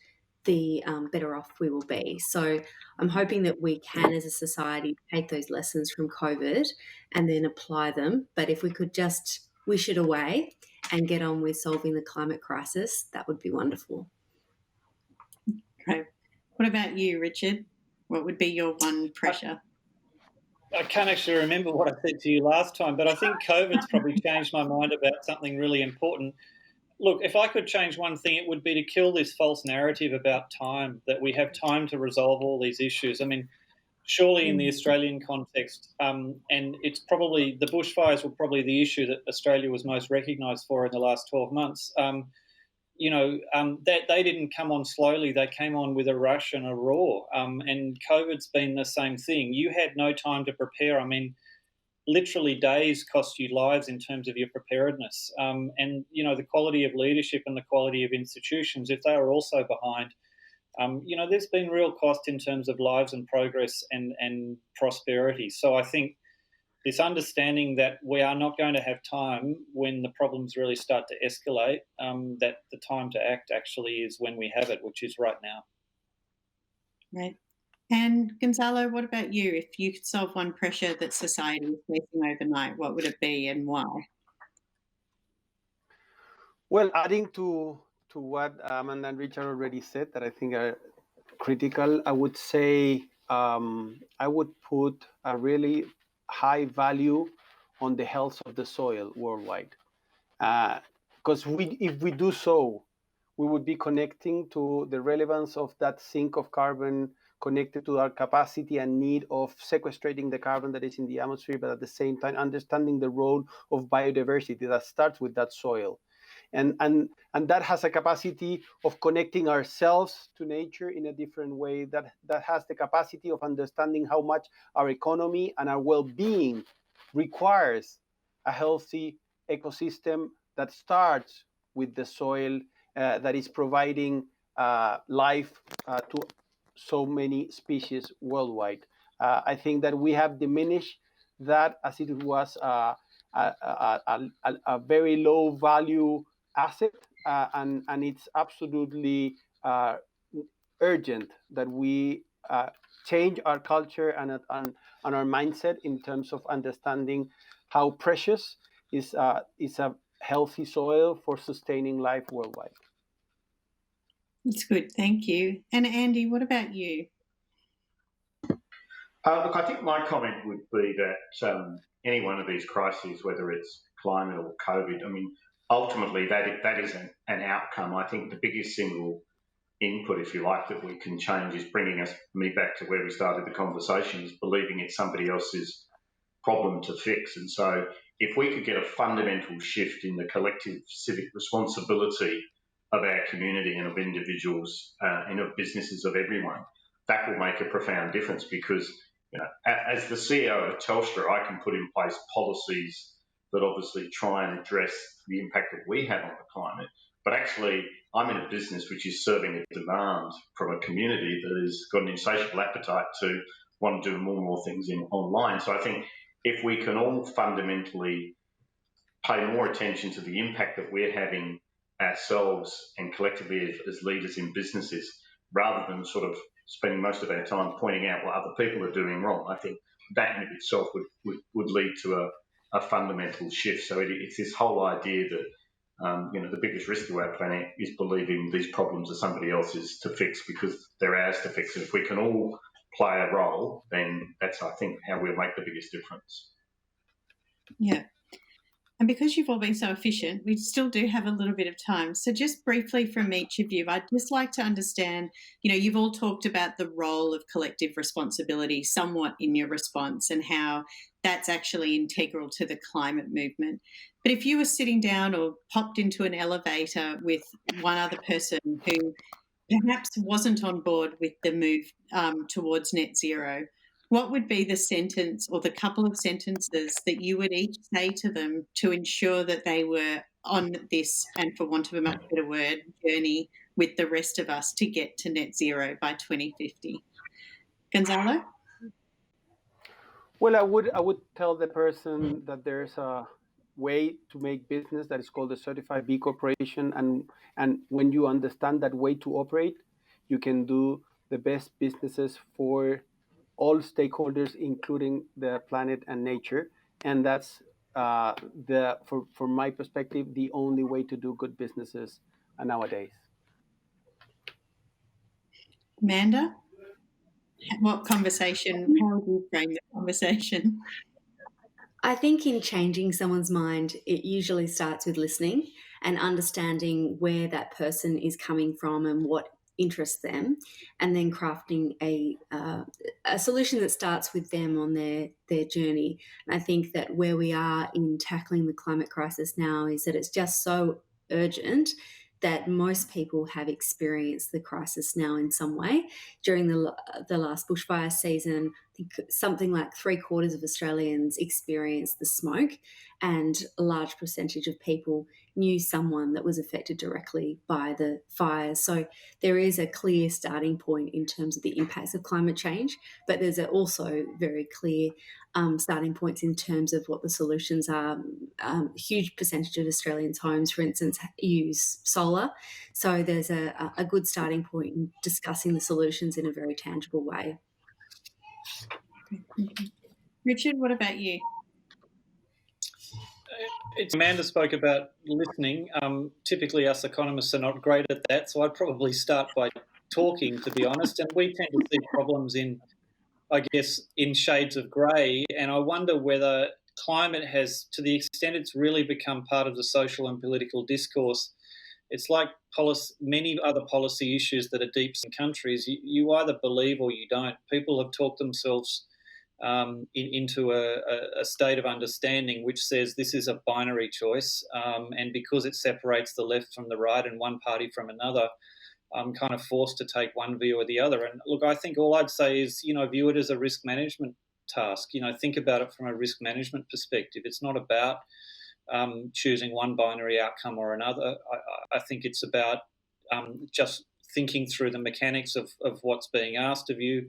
the better off we will be. So I'm hoping that we can, as a society, take those lessons from COVID and then apply them. But if we could just wish it away and get on with solving the climate crisis, that would be wonderful. Okay. What about you, Richard? What would be your one pressure? I can't actually remember what I said to you last time, but I think COVID's probably changed my mind about something really important. Look, if I could change one thing, it would be to kill this false narrative about time, that we have time to resolve all these issues. I mean, surely in the Australian context, and it's probably, the bushfires were probably the issue that Australia was most recognised for in the last 12 months. That they didn't come on slowly. They came on with a rush and a roar. And COVID's been the same thing. You had no time to prepare. I mean, literally days cost you lives in terms of your preparedness. And, the quality of leadership and the quality of institutions, if they are also behind, there's been real cost in terms of lives and progress and prosperity. So I think this understanding that we are not going to have time when the problems really start to escalate, that the time to act actually is when we have it, which is right now. Right. And Gonzalo, what about you? If you could solve one pressure that society is facing overnight, what would it be and why? Well, adding to what Amanda and Richard already said that I think are critical, I would say I would put a really high value on the health of the soil worldwide. Because if we do so, we would be connecting to the relevance of that sink of carbon, connected to our capacity and need of sequestrating the carbon that is in the atmosphere, but at the same time understanding the role of biodiversity that starts with that soil. And that has a capacity of connecting ourselves to nature in a different way, that has the capacity of understanding how much our economy and our well-being requires a healthy ecosystem that starts with the soil that is providing life to so many species worldwide. I think that we have diminished that as it was a very low value asset, and it's absolutely urgent that we change our culture and our mindset in terms of understanding how precious is a healthy soil for sustaining life worldwide. That's good, thank you. And Andy, what about you? Look, I think my comment would be that any one of these crises, whether it's climate or COVID, I mean, ultimately that is an outcome. I think the biggest single input, if you like, that we can change is bringing me back to where we started the conversation, is believing it's somebody else's problem to fix. And so if we could get a fundamental shift in the collective civic responsibility of our community and of individuals and of businesses, of everyone, that will make a profound difference. Because, you know, as the CEO of Telstra, I can put in place policies that obviously try and address the impact that we have on the climate. But actually, I'm in a business which is serving a demand from a community that has got an insatiable appetite to want to do more and more things online. So I think if we can all fundamentally pay more attention to the impact that we're having ourselves and collectively as leaders in businesses, rather than sort of spending most of our time pointing out what other people are doing wrong, I think that in itself would lead to a fundamental shift. So it's this whole idea that the biggest risk to our planet is believing these problems are somebody else's to fix because they're ours to fix. And if we can all play a role, then that's, I think, how we'll make the biggest difference. Yeah. And because you've all been so efficient, we still do have a little bit of time. So just briefly from each of you, I'd just like to understand, you've all talked about the role of collective responsibility somewhat in your response and how that's actually integral to the climate movement. But if you were sitting down or popped into an elevator with one other person who perhaps wasn't on board with the move towards net zero, what would be the sentence or the couple of sentences that you would each say to them to ensure that they were on this, and for want of a much better word, journey with the rest of us to get to net zero by 2050? Gonzalo? Well, I would tell the person that there's a way to make business that is called a certified B Corporation, and when you understand that way to operate, you can do the best businesses for all stakeholders, including the planet and nature. And that's from my perspective, the only way to do good businesses nowadays. Amanda, how would you frame the conversation? I think in changing someone's mind, it usually starts with listening and understanding where that person is coming from and what interests them, and then crafting a solution that starts with them on their journey. And I think that where we are in tackling the climate crisis now is that it's just so urgent that most people have experienced the crisis now in some way. During the last bushfire season, I think something like 3/4 of Australians experienced the smoke, and a large percentage of people knew someone that was affected directly by the fires. So there is a clear starting point in terms of the impacts of climate change, but there's also very clear starting points in terms of what the solutions are. A huge percentage of Australians' homes, for instance, use solar. So there's a good starting point in discussing the solutions in a very tangible way. Richard, what about you? Amanda spoke about listening. Typically, us economists are not great at that, so I'd probably start by talking, to be honest. And we tend to see problems in I guess, in shades of grey. And I wonder whether climate has, to the extent it's really become part of the social and political discourse, it's like many other policy issues that are deep in countries. You either believe or you don't. People have talked themselves into a state of understanding which says this is a binary choice, and because it separates the left from the right and one party from another, I'm kind of forced to take one view or the other. And look, I think all I'd say is, view it as a risk management task. Think about it from a risk management perspective. It's not about choosing one binary outcome or another. I think it's about just thinking through the mechanics of what's being asked of you,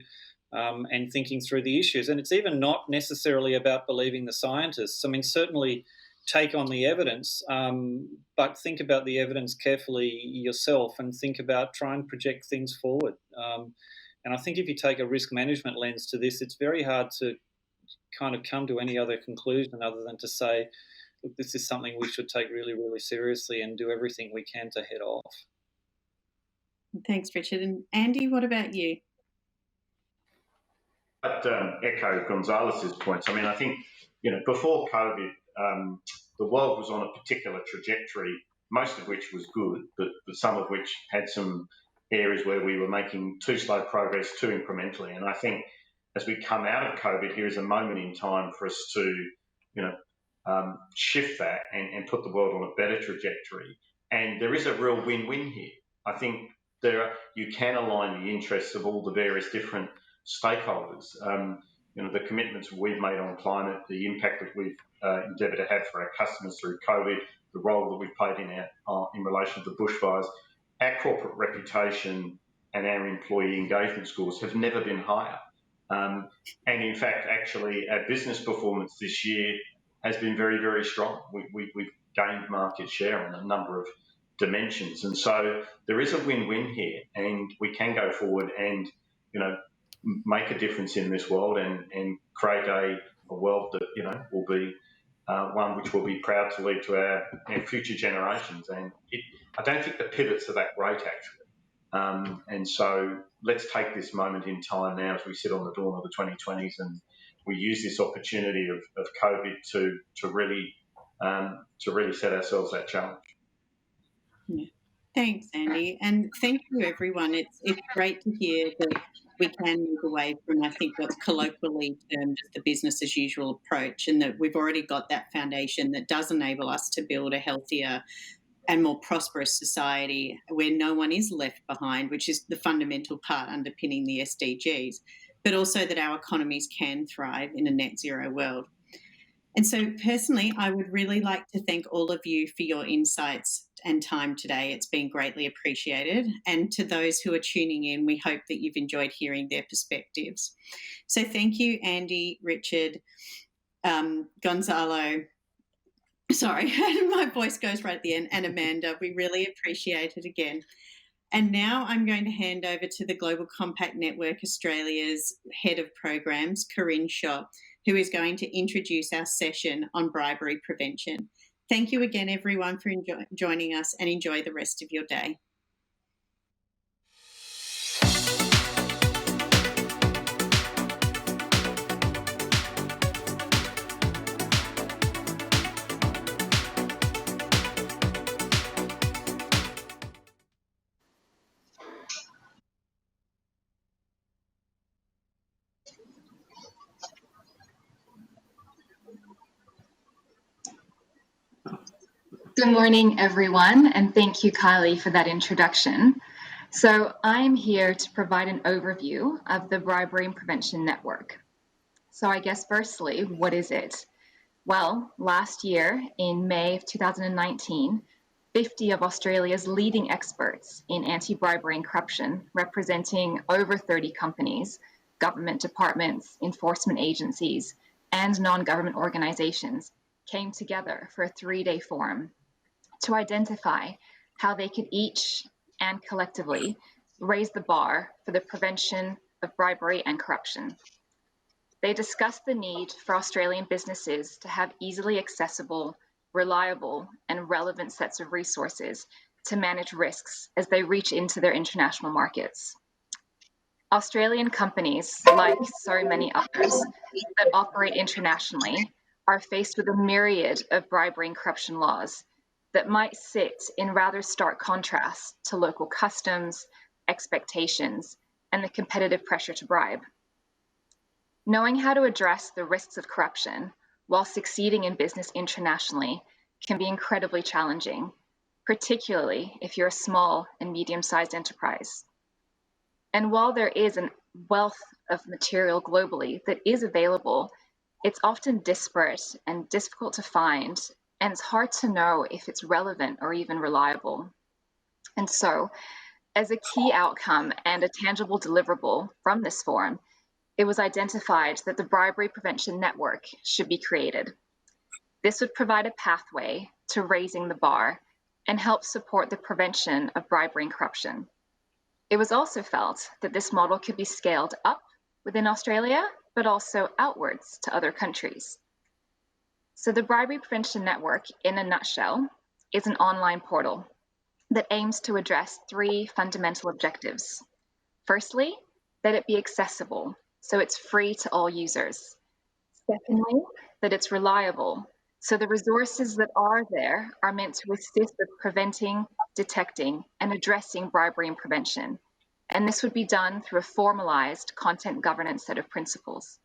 and thinking through the issues. And it's even not necessarily about believing the scientists. I mean, certainly take on the evidence, but think about the evidence carefully yourself and try and project things forward. And I think if you take a risk management lens to this, it's very hard to kind of come to any other conclusion other than to say, look, this is something we should take really, really seriously and do everything we can to head off. Thanks, Richard. And Andy, what about you? But echo Gonzalez's points. I mean, I think, before COVID, the world was on a particular trajectory, most of which was good, but some of which had some areas where we were making too slow progress too incrementally. And I think as we come out of COVID, here is a moment in time for us to, shift that and put the world on a better trajectory. And there is a real win-win here. I think you can align the interests of all the various different stakeholders. The commitments we've made on climate, the impact that we've endeavoured to have for our customers through COVID, the role that we've played in relation to the bushfires, our corporate reputation and our employee engagement scores have never been higher. And in fact, actually, our business performance this year has been very, very strong. We've gained market share on a number of dimensions. And so there is a win-win here, and we can go forward and, make a difference in this world and create a world that, will be one which we'll be proud to leave to our future generations. And I don't think the pivots are that great, actually. And so let's take this moment in time now as we sit on the dawn of the 2020s and we use this opportunity of COVID to really set ourselves that challenge. Yeah. Thanks, Andy. And thank you, everyone. It's great to hear that we can move away from, I think, what's colloquially termed as the business as usual approach, and that we've already got that foundation that does enable us to build a healthier and more prosperous society where no one is left behind, which is the fundamental part underpinning the SDGs, but also that our economies can thrive in a net zero world. And so personally, I would really like to thank all of you for your insights and time today. It's been greatly appreciated. And to those who are tuning in, we hope that you've enjoyed hearing their perspectives. So thank you, Andy, Richard, Gonzalo, sorry, my voice goes right at the end, and Amanda. We really appreciate it again. And now I'm going to hand over to the Global Compact Network Australia's Head of Programs, Corinne Shaw, who is going to introduce our session on bribery prevention. Thank you again, everyone, for joining us, and enjoy the rest of your day. Good morning, everyone, and thank you, Kylie, for that introduction. So I'm here to provide an overview of the Bribery and Prevention Network. So I guess firstly, what is it? Well, last year, in May of 2019, 50 of Australia's leading experts in anti-bribery and corruption, representing over 30 companies, government departments, enforcement agencies, and non-government organizations, came together for a 3-day forum to identify how they could each and collectively raise the bar for the prevention of bribery and corruption. They discussed the need for Australian businesses to have easily accessible, reliable, and relevant sets of resources to manage risks as they reach into their international markets. Australian companies, like so many others that operate internationally, are faced with a myriad of bribery and corruption laws that might sit in rather stark contrast to local customs, expectations, and the competitive pressure to bribe. Knowing how to address the risks of corruption while succeeding in business internationally can be incredibly challenging, particularly if you're a small and medium-sized enterprise. And while there is a wealth of material globally that is available, it's often disparate and difficult to find, and it's hard to know if it's relevant or even reliable. And so, as a key outcome and a tangible deliverable from this forum, it was identified that the Bribery Prevention Network should be created. This would provide a pathway to raising the bar and help support the prevention of bribery and corruption. It was also felt that this model could be scaled up within Australia, but also outwards to other countries. So the Bribery Prevention Network, in a nutshell, is an online portal that aims to address three fundamental objectives. Firstly, that it be accessible, so it's free to all users. Secondly, that it's reliable, so the resources that are there are meant to assist with preventing, detecting, and addressing bribery and prevention. And this would be done through a formalized content governance set of principles.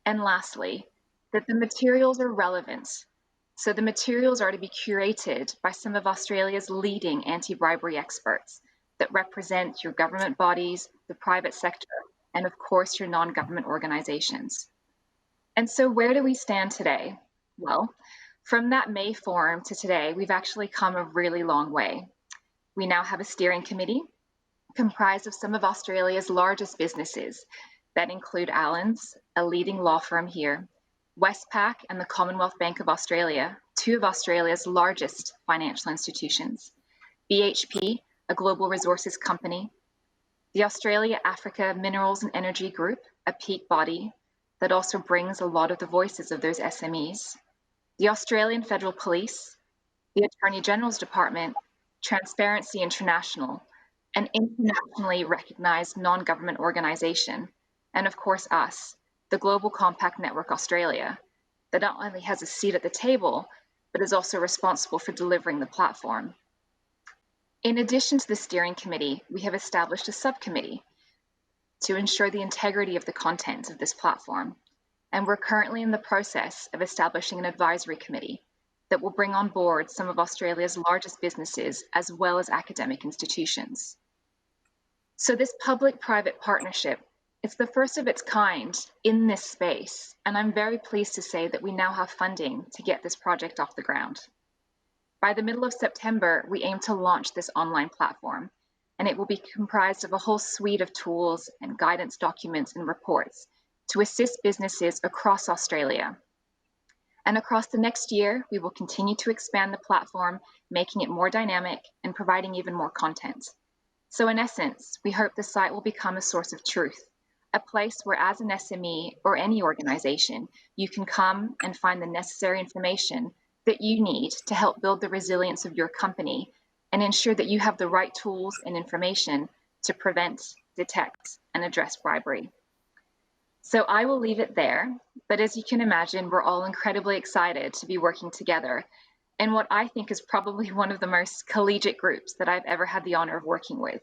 And lastly, that the materials are relevant. So the materials are to be curated by some of Australia's leading anti-bribery experts that represent your government bodies, the private sector, and of course your non-government organizations. And so where do we stand today? Well, from that May forum to today, we've actually come a really long way. We now have a steering committee comprised of some of Australia's largest businesses that include Allens, a leading law firm here, Westpac and the Commonwealth Bank of Australia, two of Australia's largest financial institutions, BHP, a global resources company, the Australia Africa Minerals and Energy Group, a peak body that also brings a lot of the voices of those SMEs, the Australian Federal Police, the Attorney General's Department, Transparency International, an internationally recognized non-government organization, and of course us, the Global Compact Network Australia, that not only has a seat at the table, but is also responsible for delivering the platform. In addition to the steering committee, we have established a subcommittee to ensure the integrity of the content of this platform. And we're currently in the process of establishing an advisory committee that will bring on board some of Australia's largest businesses as well as academic institutions. So this public-private partnership, it's the first of its kind in this space, and I'm very pleased to say that we now have funding to get this project off the ground. By the middle of September, we aim to launch this online platform, and it will be comprised of a whole suite of tools and guidance documents and reports to assist businesses across Australia. And across the next year, we will continue to expand the platform, making it more dynamic and providing even more content. So in essence, we hope the site will become a source of truth, a place where as an SME or any organization, you can come and find the necessary information that you need to help build the resilience of your company and ensure that you have the right tools and information to prevent, detect, and address bribery. So I will leave it there, but as you can imagine, we're all incredibly excited to be working together in what I think is probably one of the most collegiate groups that I've ever had the honor of working with.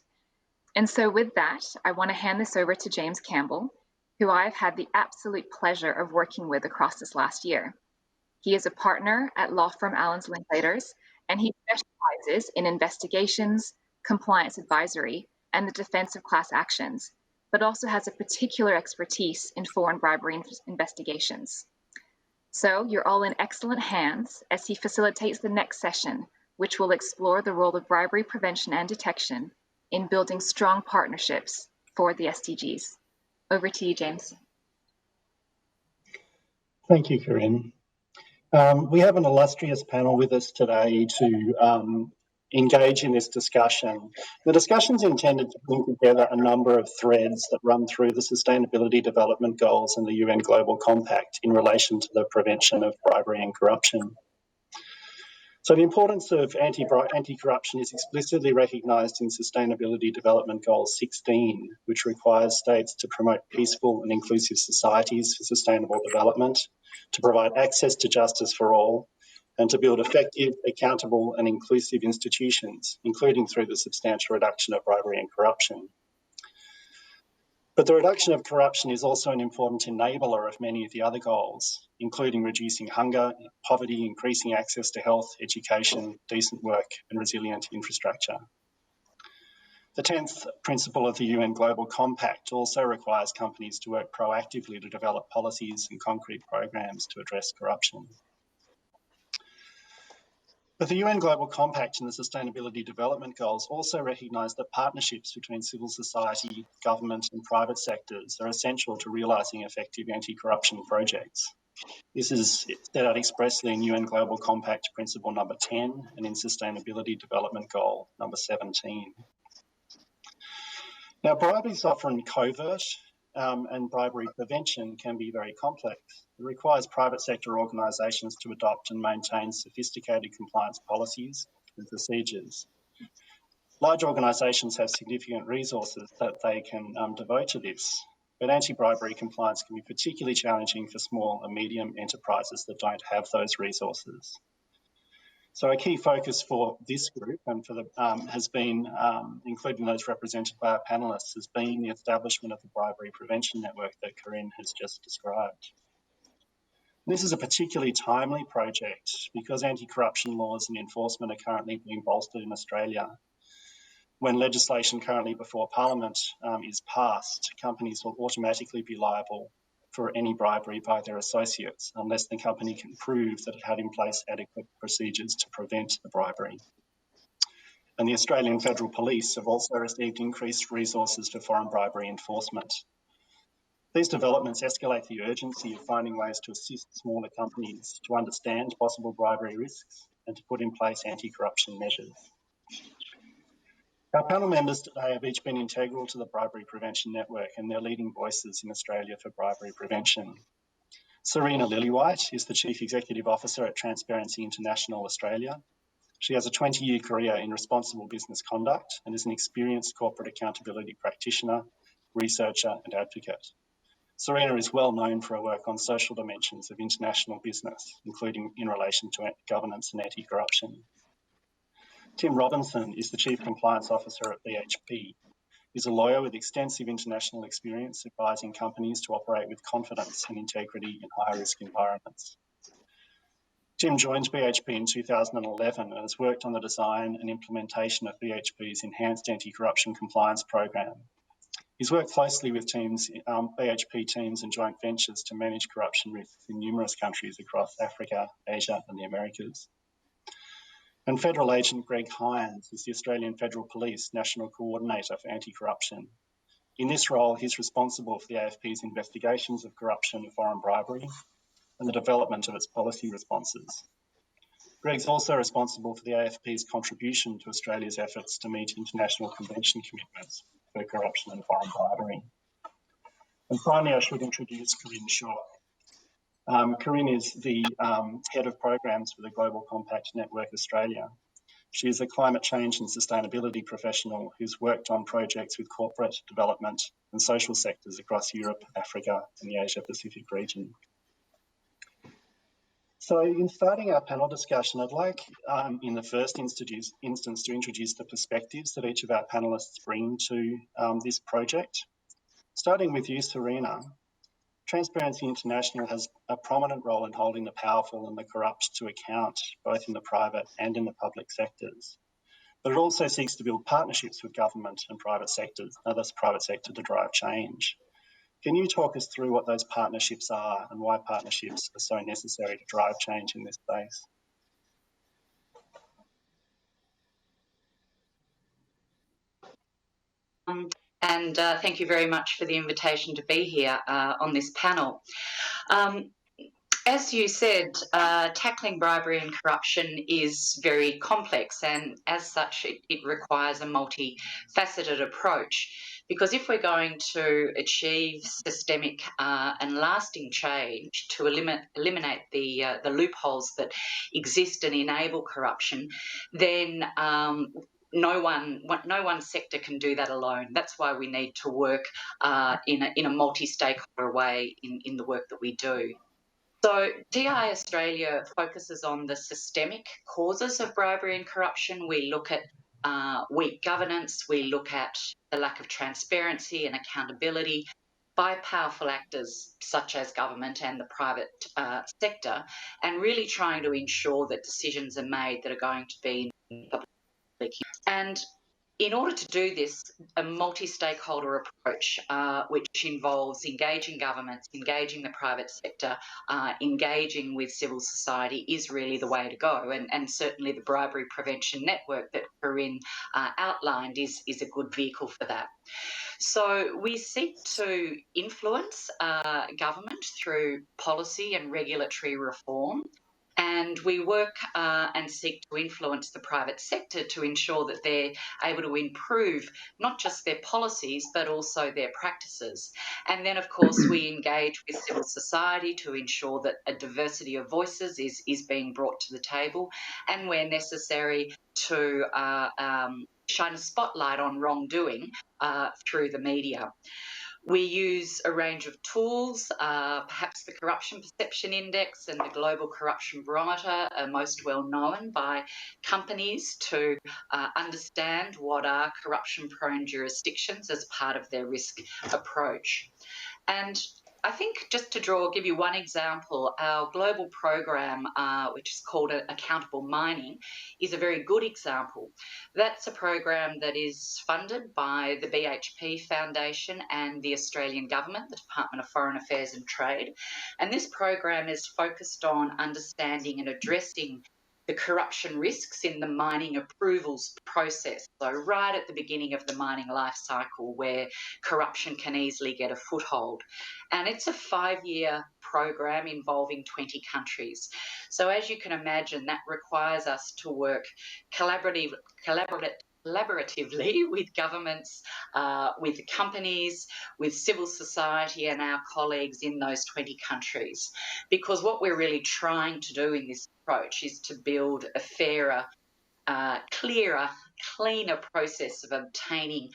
And so with that, I want to hand this over to James Campbell, who I've had the absolute pleasure of working with across this last year. He is a partner at law firm Allens Linklaters, and he specializes in investigations, compliance advisory, and the defense of class actions, but also has a particular expertise in foreign bribery investigations. So you're all in excellent hands as he facilitates the next session, which will explore the role of bribery prevention and detection in building strong partnerships for the SDGs. Over to you, James. Thank you, Corinne. We have an illustrious panel with us today to engage in this discussion. The discussion is intended to bring together a number of threads that run through the Sustainability Development Goals and the UN Global Compact in relation to the prevention of bribery and corruption. So the importance of anti-corruption is explicitly recognised in Sustainability Development Goal 16, which requires states to promote peaceful and inclusive societies for sustainable development, to provide access to justice for all, and to build effective, accountable and inclusive institutions, including through the substantial reduction of bribery and corruption. But the reduction of corruption is also an important enabler of many of the other goals, including reducing hunger, poverty, increasing access to health, education, decent work and resilient infrastructure. The 10th principle of the UN Global Compact also requires companies to work proactively to develop policies and concrete programs to address corruption. But the UN Global Compact and the Sustainability Development Goals also recognise that partnerships between civil society, government and private sectors are essential to realising effective anti-corruption projects. This is set out expressly in UN Global Compact Principle number 10 and in Sustainability Development Goal number 17. Now, bribery is often covert and bribery prevention can be very complex. It requires private sector organisations to adopt and maintain sophisticated compliance policies and procedures. Large organisations have significant resources that they can devote to this, but anti-bribery compliance can be particularly challenging for small and medium enterprises that don't have those resources. So a key focus for this group and for the has been, including those represented by our panellists, has been the establishment of the bribery prevention network that Corinne has just described. This is a particularly timely project because anti-corruption laws and enforcement are currently being bolstered in Australia. When legislation currently before Parliament is passed, companies will automatically be liable for any bribery by their associates unless the company can prove that it had in place adequate procedures to prevent the bribery. And the Australian Federal Police have also received increased resources for foreign bribery enforcement. These developments escalate the urgency of finding ways to assist smaller companies to understand possible bribery risks and to put in place anti-corruption measures. Our panel members today have each been integral to the Bribery Prevention Network and they're leading voices in Australia for bribery prevention. Serena Lillywhite is the Chief Executive Officer at Transparency International Australia. She has a 20-year career in responsible business conduct and is an experienced corporate accountability practitioner, researcher and advocate. Serena is well known for her work on social dimensions of international business, including in relation to governance and anti-corruption. Tim Robinson is the Chief Compliance Officer at BHP. He's a lawyer with extensive international experience advising companies to operate with confidence and integrity in high-risk environments. Tim joined BHP in 2011 and has worked on the design and implementation of BHP's enhanced anti-corruption compliance program. He's worked closely with BHP teams and joint ventures to manage corruption risks in numerous countries across Africa, Asia and the Americas. And Federal Agent Greg Hines is the Australian Federal Police National Coordinator for Anti-Corruption. In this role, he's responsible for the AFP's investigations of corruption and foreign bribery and the development of its policy responses. Greg's also responsible for the AFP's contribution to Australia's efforts to meet international convention commitments for corruption and foreign bribery. And finally, I should introduce Corinne Shaw. Corinne is the Head of Programs for the Global Compact Network Australia. She is a climate change and sustainability professional who's worked on projects with corporate, development and social sectors across Europe, Africa and the Asia-Pacific region. So in starting our panel discussion, I'd like in the first instance to introduce the perspectives that each of our panellists bring to this project. Starting with you, Serena. Transparency International has a prominent role in holding the powerful and the corrupt to account, both in the private and in the public sectors. But it also seeks to build partnerships with government and private sectors, thus private sector to drive change. Can you talk us through what those partnerships are and why partnerships are so necessary to drive change in this space? And thank you very much for the invitation to be here on this panel. As you said, tackling bribery and corruption is very complex, and as such, it requires a multifaceted approach. Because if we're going to achieve systemic and lasting change to eliminate the loopholes that exist and enable corruption, then no one sector can do that alone. That's why we need to work in a multi-stakeholder way in the work that we do. So DI Australia focuses on the systemic causes of bribery and corruption. We look at weak governance, we look at the lack of transparency and accountability by powerful actors such as government and the private sector, and really trying to ensure that decisions are made that are going to be in public. And in order to do this, a multi-stakeholder approach, which involves engaging governments, engaging the private sector, engaging with civil society, is really the way to go. And certainly the Bribery Prevention Network that Corinne outlined is a good vehicle for that. So we seek to influence government through policy and regulatory reform. And we work and seek to influence the private sector to ensure that they're able to improve not just their policies, but also their practices. And then, of course, we engage with civil society to ensure that a diversity of voices is being brought to the table, and where necessary to shine a spotlight on wrongdoing through the media. We use a range of tools, perhaps the Corruption Perception Index and the Global Corruption Barometer are most well known by companies to understand what are corruption-prone jurisdictions as part of their risk approach. And I think just to give you one example, our global program, which is called Accountable Mining, is a very good example. That's a program that is funded by the BHP Foundation and the Australian Government, the Department of Foreign Affairs and Trade. And this program is focused on understanding and addressing the corruption risks in the mining approvals process. So right at the beginning of the mining life cycle, where corruption can easily get a foothold. And it's a 5-year program involving 20 countries. So as you can imagine, that requires us to work collaboratively with governments, with companies, with civil society and our colleagues in those 20 countries. Because what we're really trying to do in this approach is to build a fairer, clearer, cleaner process of obtaining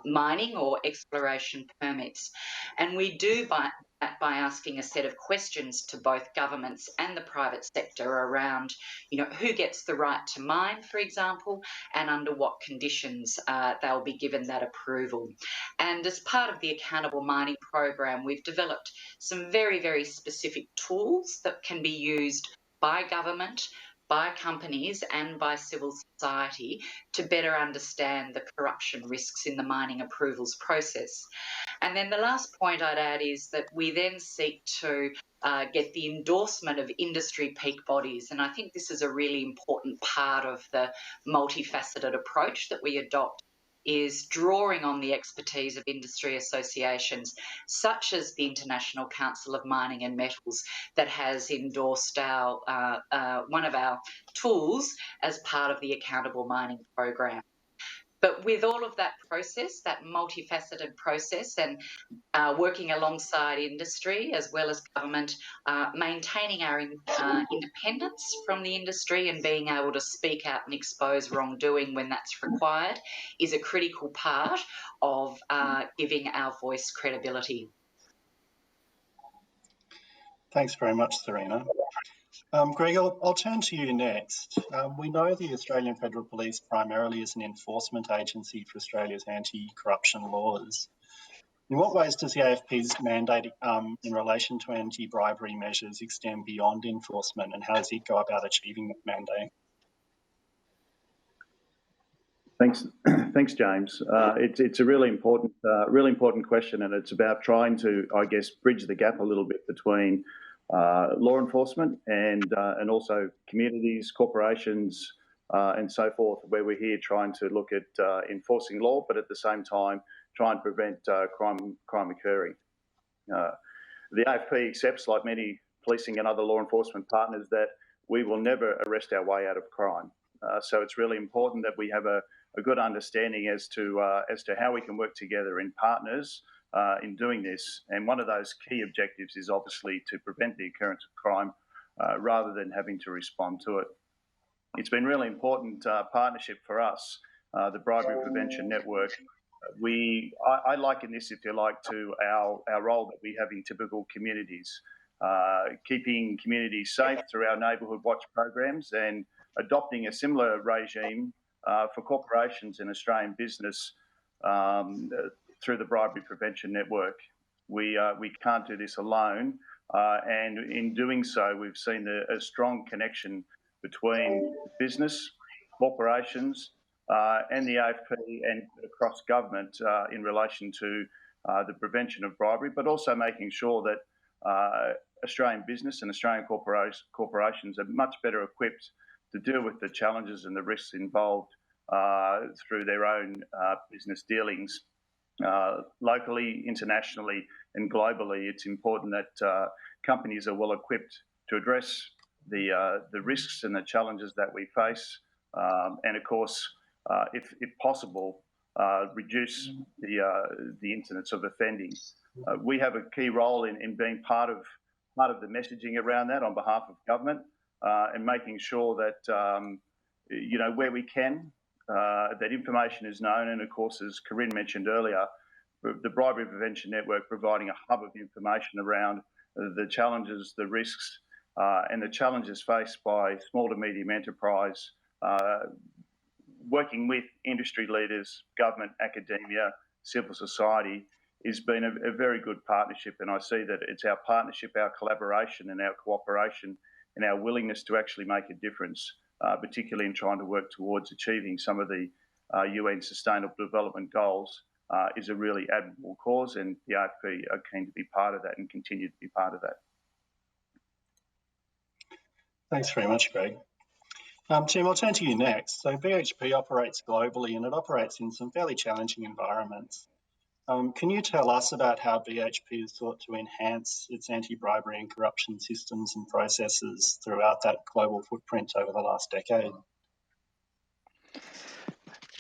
mining or exploration permits. And we do that by asking a set of questions to both governments and the private sector around, who gets the right to mine, for example, and under what conditions they'll be given that approval. And as part of the Accountable Mining program, we've developed some very, very specific tools that can be used by government, by companies and by civil society to better understand the corruption risks in the mining approvals process. And then the last point I'd add is that we then seek to get the endorsement of industry peak bodies. And I think this is a really important part of the multifaceted approach that we adopt, is drawing on the expertise of industry associations such as the International Council of Mining and Metals that has endorsed our one of our tools as part of the Accountable Mining program. But with all of that process, that multifaceted process, and working alongside industry as well as government, maintaining our independence from the industry and being able to speak out and expose wrongdoing when that's required is a critical part of giving our voice credibility. Thanks very much, Serena. Greg, I'll turn to you next. We know the Australian Federal Police primarily is an enforcement agency for Australia's anti-corruption laws. In what ways does the AFP's mandate in relation to anti-bribery measures extend beyond enforcement, and how does it go about achieving that mandate? Thanks, James. It's a really important question, and it's about trying to, I guess, bridge the gap a little bit between law enforcement and also communities, corporations, and so forth, where we're here trying to look at enforcing law, but at the same time try and prevent crime occurring. The AFP accepts, like many policing and other law enforcement partners that we will never arrest our way out of crime. So it's really important that we have a good understanding as to how we can work together in partners in doing this. And one of those key objectives is obviously to prevent the occurrence of crime rather than having to respond to it. It's been really important partnership for us, the Bribery Prevention Network. I liken this, if you like, to our role that we have in typical communities, keeping communities safe through our neighbourhood watch programs and adopting a similar regime for corporations and Australian business through the Bribery Prevention Network. We can't do this alone, and in doing so, we've seen a strong connection between business, corporations, and the AFP and across government in relation to the prevention of bribery, but also making sure that Australian business and Australian corporations are much better equipped to deal with the challenges and the risks involved through their own business dealings. Locally, internationally, and globally, it's important that companies are well equipped to address the risks and the challenges that we face, and of course, if possible, reduce the incidence of offending. We have a key role in being part of the messaging around that on behalf of government, and making sure that where we can, that information is known. And of course, as Corinne mentioned earlier, the Bribery Prevention Network providing a hub of information around the challenges, the risks, and the challenges faced by small to medium enterprise, working with industry leaders, government, academia, civil society, has been a very good partnership. And I see that it's our partnership, our collaboration and our cooperation and our willingness to actually make a difference, particularly in trying to work towards achieving some of the UN Sustainable Development Goals, is a really admirable cause, and the AFP are keen to be part of that and continue to be part of that. Thanks very much, Greg. Tim, I'll turn to you next. So BHP operates globally and it operates in some fairly challenging environments. Can you tell us about how BHP has sought to enhance its anti-bribery and corruption systems and processes throughout that global footprint over the last decade?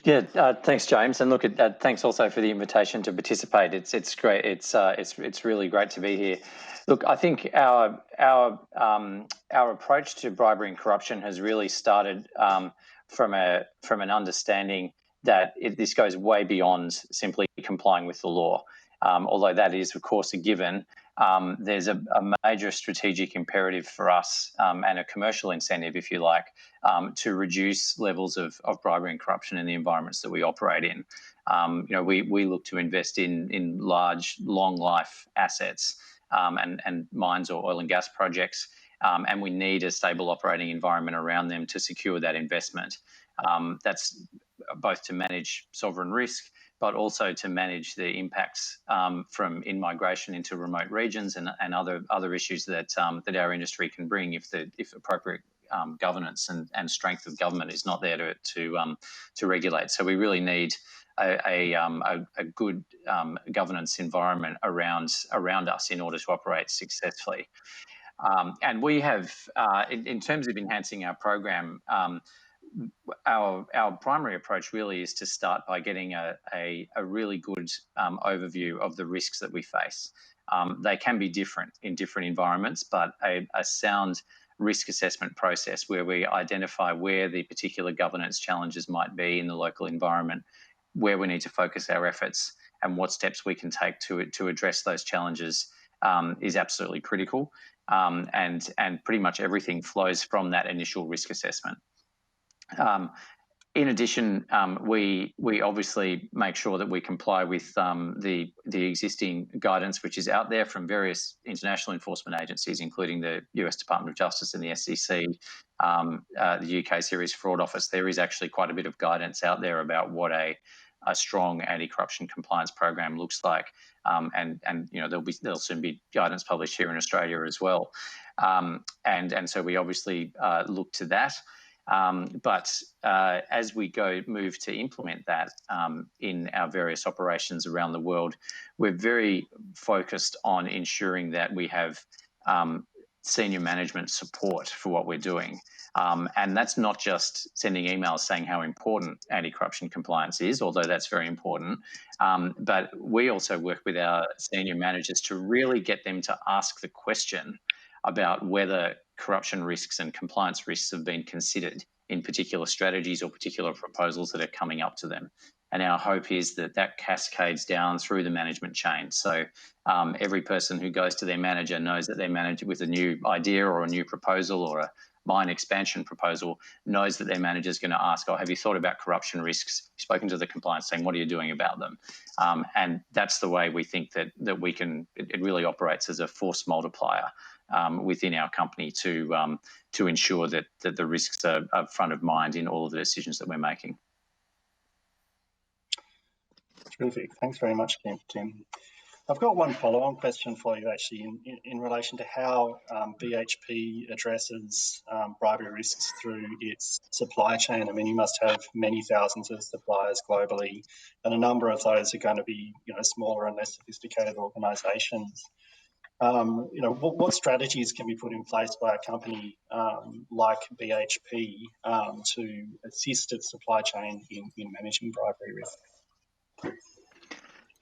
Yeah, thanks, James, and look, thanks also for the invitation to participate. It's great. It's really great to be here. Look, I think our approach to bribery and corruption has really started from an understanding that this goes way beyond simply complying with the law. Although that is, of course, a given, there's a major strategic imperative for us and a commercial incentive, if you like, to reduce levels of bribery and corruption in the environments that we operate in. We look to invest in large, long life assets and mines or oil and gas projects, and we need a stable operating environment around them to secure that investment. That's both to manage sovereign risk, but also to manage the impacts from in-migration into remote regions and other issues that our industry can bring if appropriate governance and strength of government is not there to regulate. So we really need a good governance environment around us in order to operate successfully. And we have, in terms of enhancing our program, our primary approach really is to start by getting a really good overview of the risks that we face. They can be different in different environments, but a sound risk assessment process where we identify where the particular governance challenges might be in the local environment, where we need to focus our efforts, and what steps we can take to address those challenges is absolutely critical. And pretty much everything flows from that initial risk assessment. In addition, we obviously make sure that we comply with the existing guidance which is out there from various international enforcement agencies, including the US Department of Justice and the SEC, the UK Serious Fraud Office. There is actually quite a bit of guidance out there about what a strong anti-corruption compliance program looks like, and there'll soon be guidance published here in Australia as well, and so we obviously look to that. But as we move to implement that in our various operations around the world, we're very focused on ensuring that we have senior management support for what we're doing. And that's not just sending emails saying how important anti-corruption compliance is, although that's very important. But we also work with our senior managers to really get them to ask the question about whether corruption risks and compliance risks have been considered in particular strategies or particular proposals that are coming up to them. And our hope is that that cascades down through the management chain. So every person who goes to their manager knows that their manager with a new idea or a new proposal or a mine expansion proposal knows that their manager is going to ask, have you thought about corruption risks? You've spoken to the compliance team, what are you doing about them? And that's the way we think that we can, it really operates as a force multiplier within our company to ensure that the risks are front of mind in all of the decisions that we're making. Terrific. Thanks very much, Tim. I've got one follow-on question for you, actually, in relation to how BHP addresses bribery risks through its supply chain. I mean, you must have many thousands of suppliers globally, and a number of those are going to be, smaller and less sophisticated organisations. What strategies can be put in place by a company like BHP to assist its supply chain in managing bribery risks?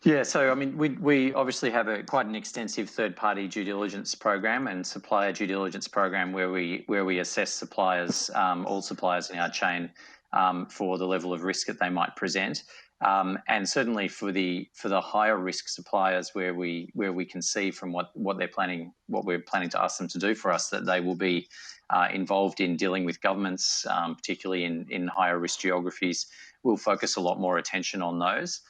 Yeah, so I mean, we obviously have quite an extensive third-party due diligence program and supplier due diligence program where we assess suppliers, all suppliers in our chain, for the level of risk that they might present, and certainly for the higher risk suppliers where we can see from what we're planning to ask them to do for us that they will be involved in dealing with governments, particularly in higher risk geographies. We'll focus a lot more attention on those.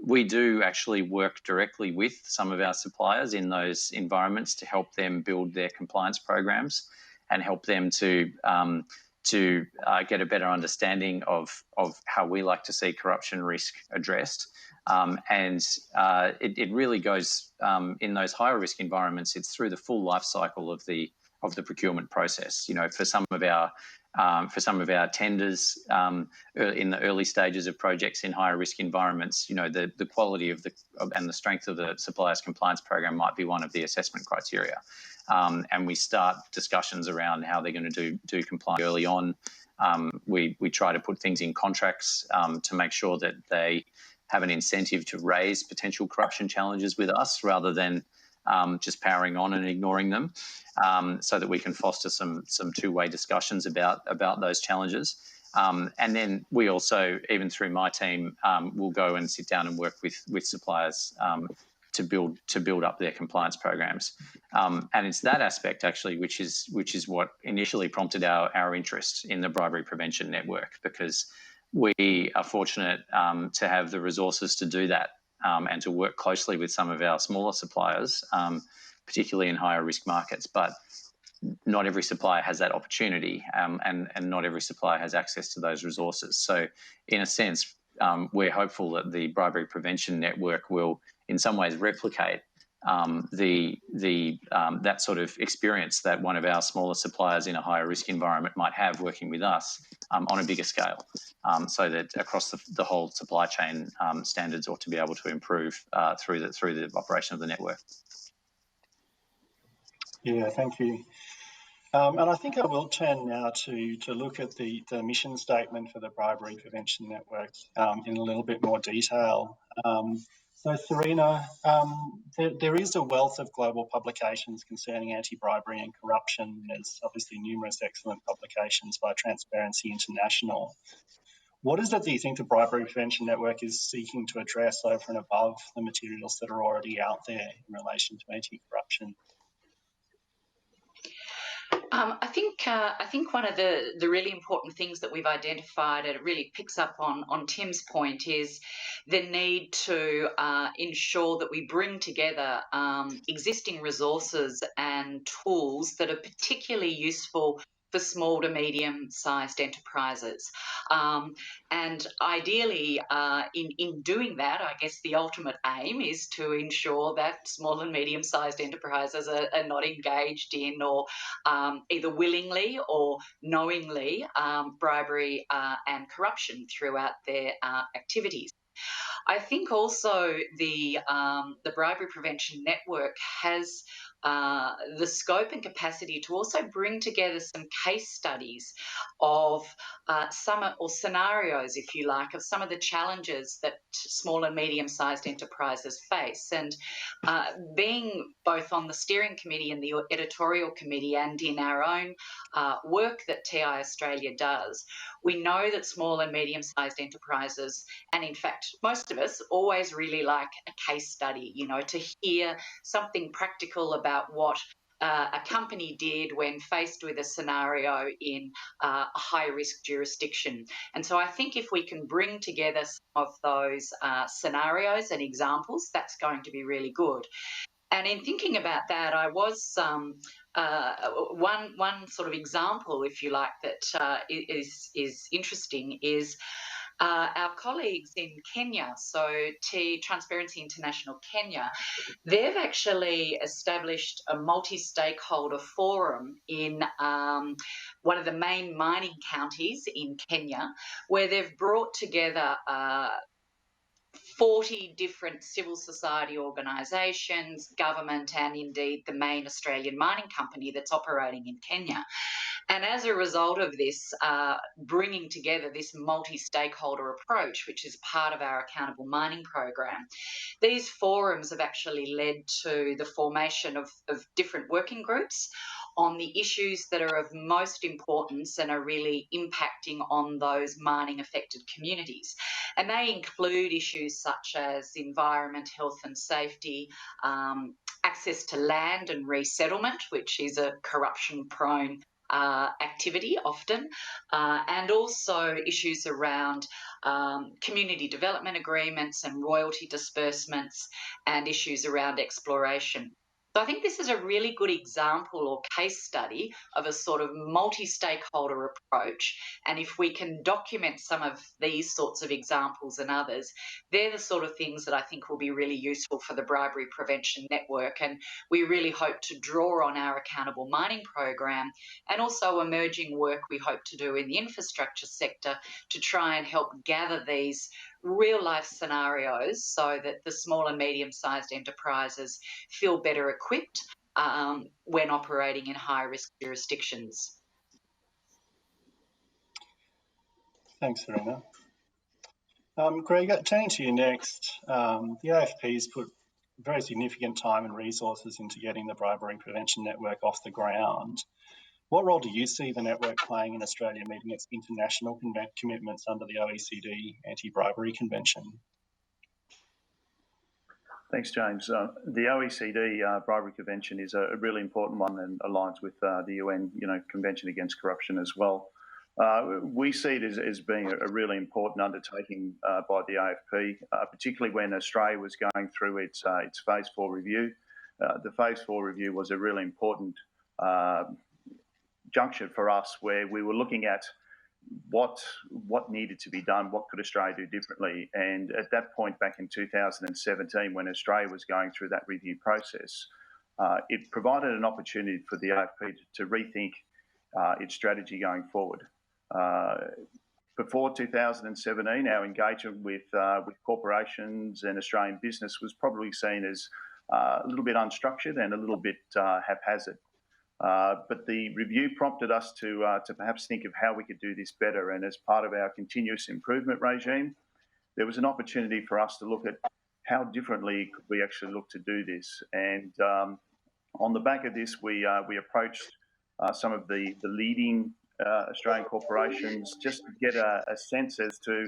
We do actually work directly with some of our suppliers in those environments to help them build their compliance programs and help them to get a better understanding of how we like to see corruption risk addressed. It really goes in those higher risk environments. It's through the full life cycle of the procurement process. For some of our tenders in the early stages of projects in higher risk environments, the quality and the strength of the supplier's compliance program might be one of the assessment criteria. And we start discussions around how they're going to do compliance early on. We try to put things in contracts to make sure that they have an incentive to raise potential corruption challenges with us rather than just powering on and ignoring them, so that we can foster some two-way discussions about those challenges. And then we also, even through my team, will go and sit down and work with suppliers to build up their compliance programs. And it's that aspect actually which is what initially prompted our interest in the Bribery Prevention Network, because we are fortunate to have the resources to do that. And to work closely with some of our smaller suppliers, particularly in higher risk markets. But not every supplier has that opportunity, and not every supplier has access to those resources. So in a sense, we're hopeful that the Bribery Prevention Network will in some ways replicate that sort of experience that one of our smaller suppliers in a higher risk environment might have working with us on a bigger scale, so that across the whole supply chain, standards ought to be able to improve through the operation of the network. Yeah, thank you. And I think I will turn now to look at the mission statement for the Bribery Prevention Network in a little bit more detail. So, Serena, there is a wealth of global publications concerning anti-bribery and corruption. There's obviously numerous excellent publications by Transparency International. What is it that you think the Bribery Prevention Network is seeking to address over and above the materials that are already out there in relation to anti-corruption? I think one of the really important things that we've identified, and it really picks up on Tim's point, is the need to ensure that we bring together existing resources and tools that are particularly useful for small to medium-sized enterprises. And ideally, in doing that, I guess the ultimate aim is to ensure that small and medium-sized enterprises are not engaged in or either willingly or knowingly bribery and corruption throughout their activities. I think also the Bribery Prevention Network has the scope and capacity to also bring together some case studies of some or scenarios, if you like, of some of the challenges that small and medium-sized enterprises face. And being both on the steering committee and the editorial committee and in our own work that TI Australia does, we know that small and medium-sized enterprises, and in fact most of us, always really like a case study, you know, to hear something practical about what a company did when faced with a scenario in a high-risk jurisdiction. And so I think if we can bring together some of those scenarios and examples, that's going to be really good. And in thinking about that, I was one sort of example, if you like, that is interesting is our colleagues in Kenya, so Transparency International Kenya, they've actually established a multi-stakeholder forum in one of the main mining counties in Kenya, where they've brought together 40 different civil society organisations, government, and indeed the main Australian mining company that's operating in Kenya. And as a result of this, bringing together this multi-stakeholder approach, which is part of our Accountable Mining program, these forums have actually led to the formation of different working groups on the issues that are of most importance and are really impacting on those mining affected communities. And they include issues such as environment, health and safety, access to land and resettlement, which is a corruption prone activity often, and also issues around community development agreements and royalty disbursements, and issues around exploration. So I think this is a really good example or case study of a sort of multi-stakeholder approach. And if we can document some of these sorts of examples and others, they're the sort of things that I think will be really useful for the Bribery Prevention Network. And we really hope to draw on our Accountable Mining program and also emerging work we hope to do in the infrastructure sector to try and help gather these real-life scenarios so that the small and medium-sized enterprises feel better equipped when operating in high-risk jurisdictions. Thanks, Verena. Greg, turning to you next, the AFP's put very significant time and resources into getting the Bribery Prevention Network off the ground. What role do you see the network playing in Australia meeting its international commitments under the OECD Anti-Bribery Convention? Thanks, James. The OECD Bribery Convention is a really important one and aligns with the UN, Convention Against Corruption as well. We see it as being a really important undertaking by the AFP, particularly when Australia was going through its Phase 4 review. The Phase 4 review was a really important juncture for us, where we were looking at what needed to be done, what could Australia do differently. And at that point, back in 2017, when Australia was going through that review process, it provided an opportunity for the AFP to rethink its strategy going forward. Before 2017, our engagement with corporations and Australian business was probably seen as a little bit unstructured and a little bit haphazard. But the review prompted us to perhaps think of how we could do this better. And as part of our continuous improvement regime, there was an opportunity for us to look at how differently could we actually look to do this. And on the back of this, we approached some of the leading Australian corporations just to get a sense as to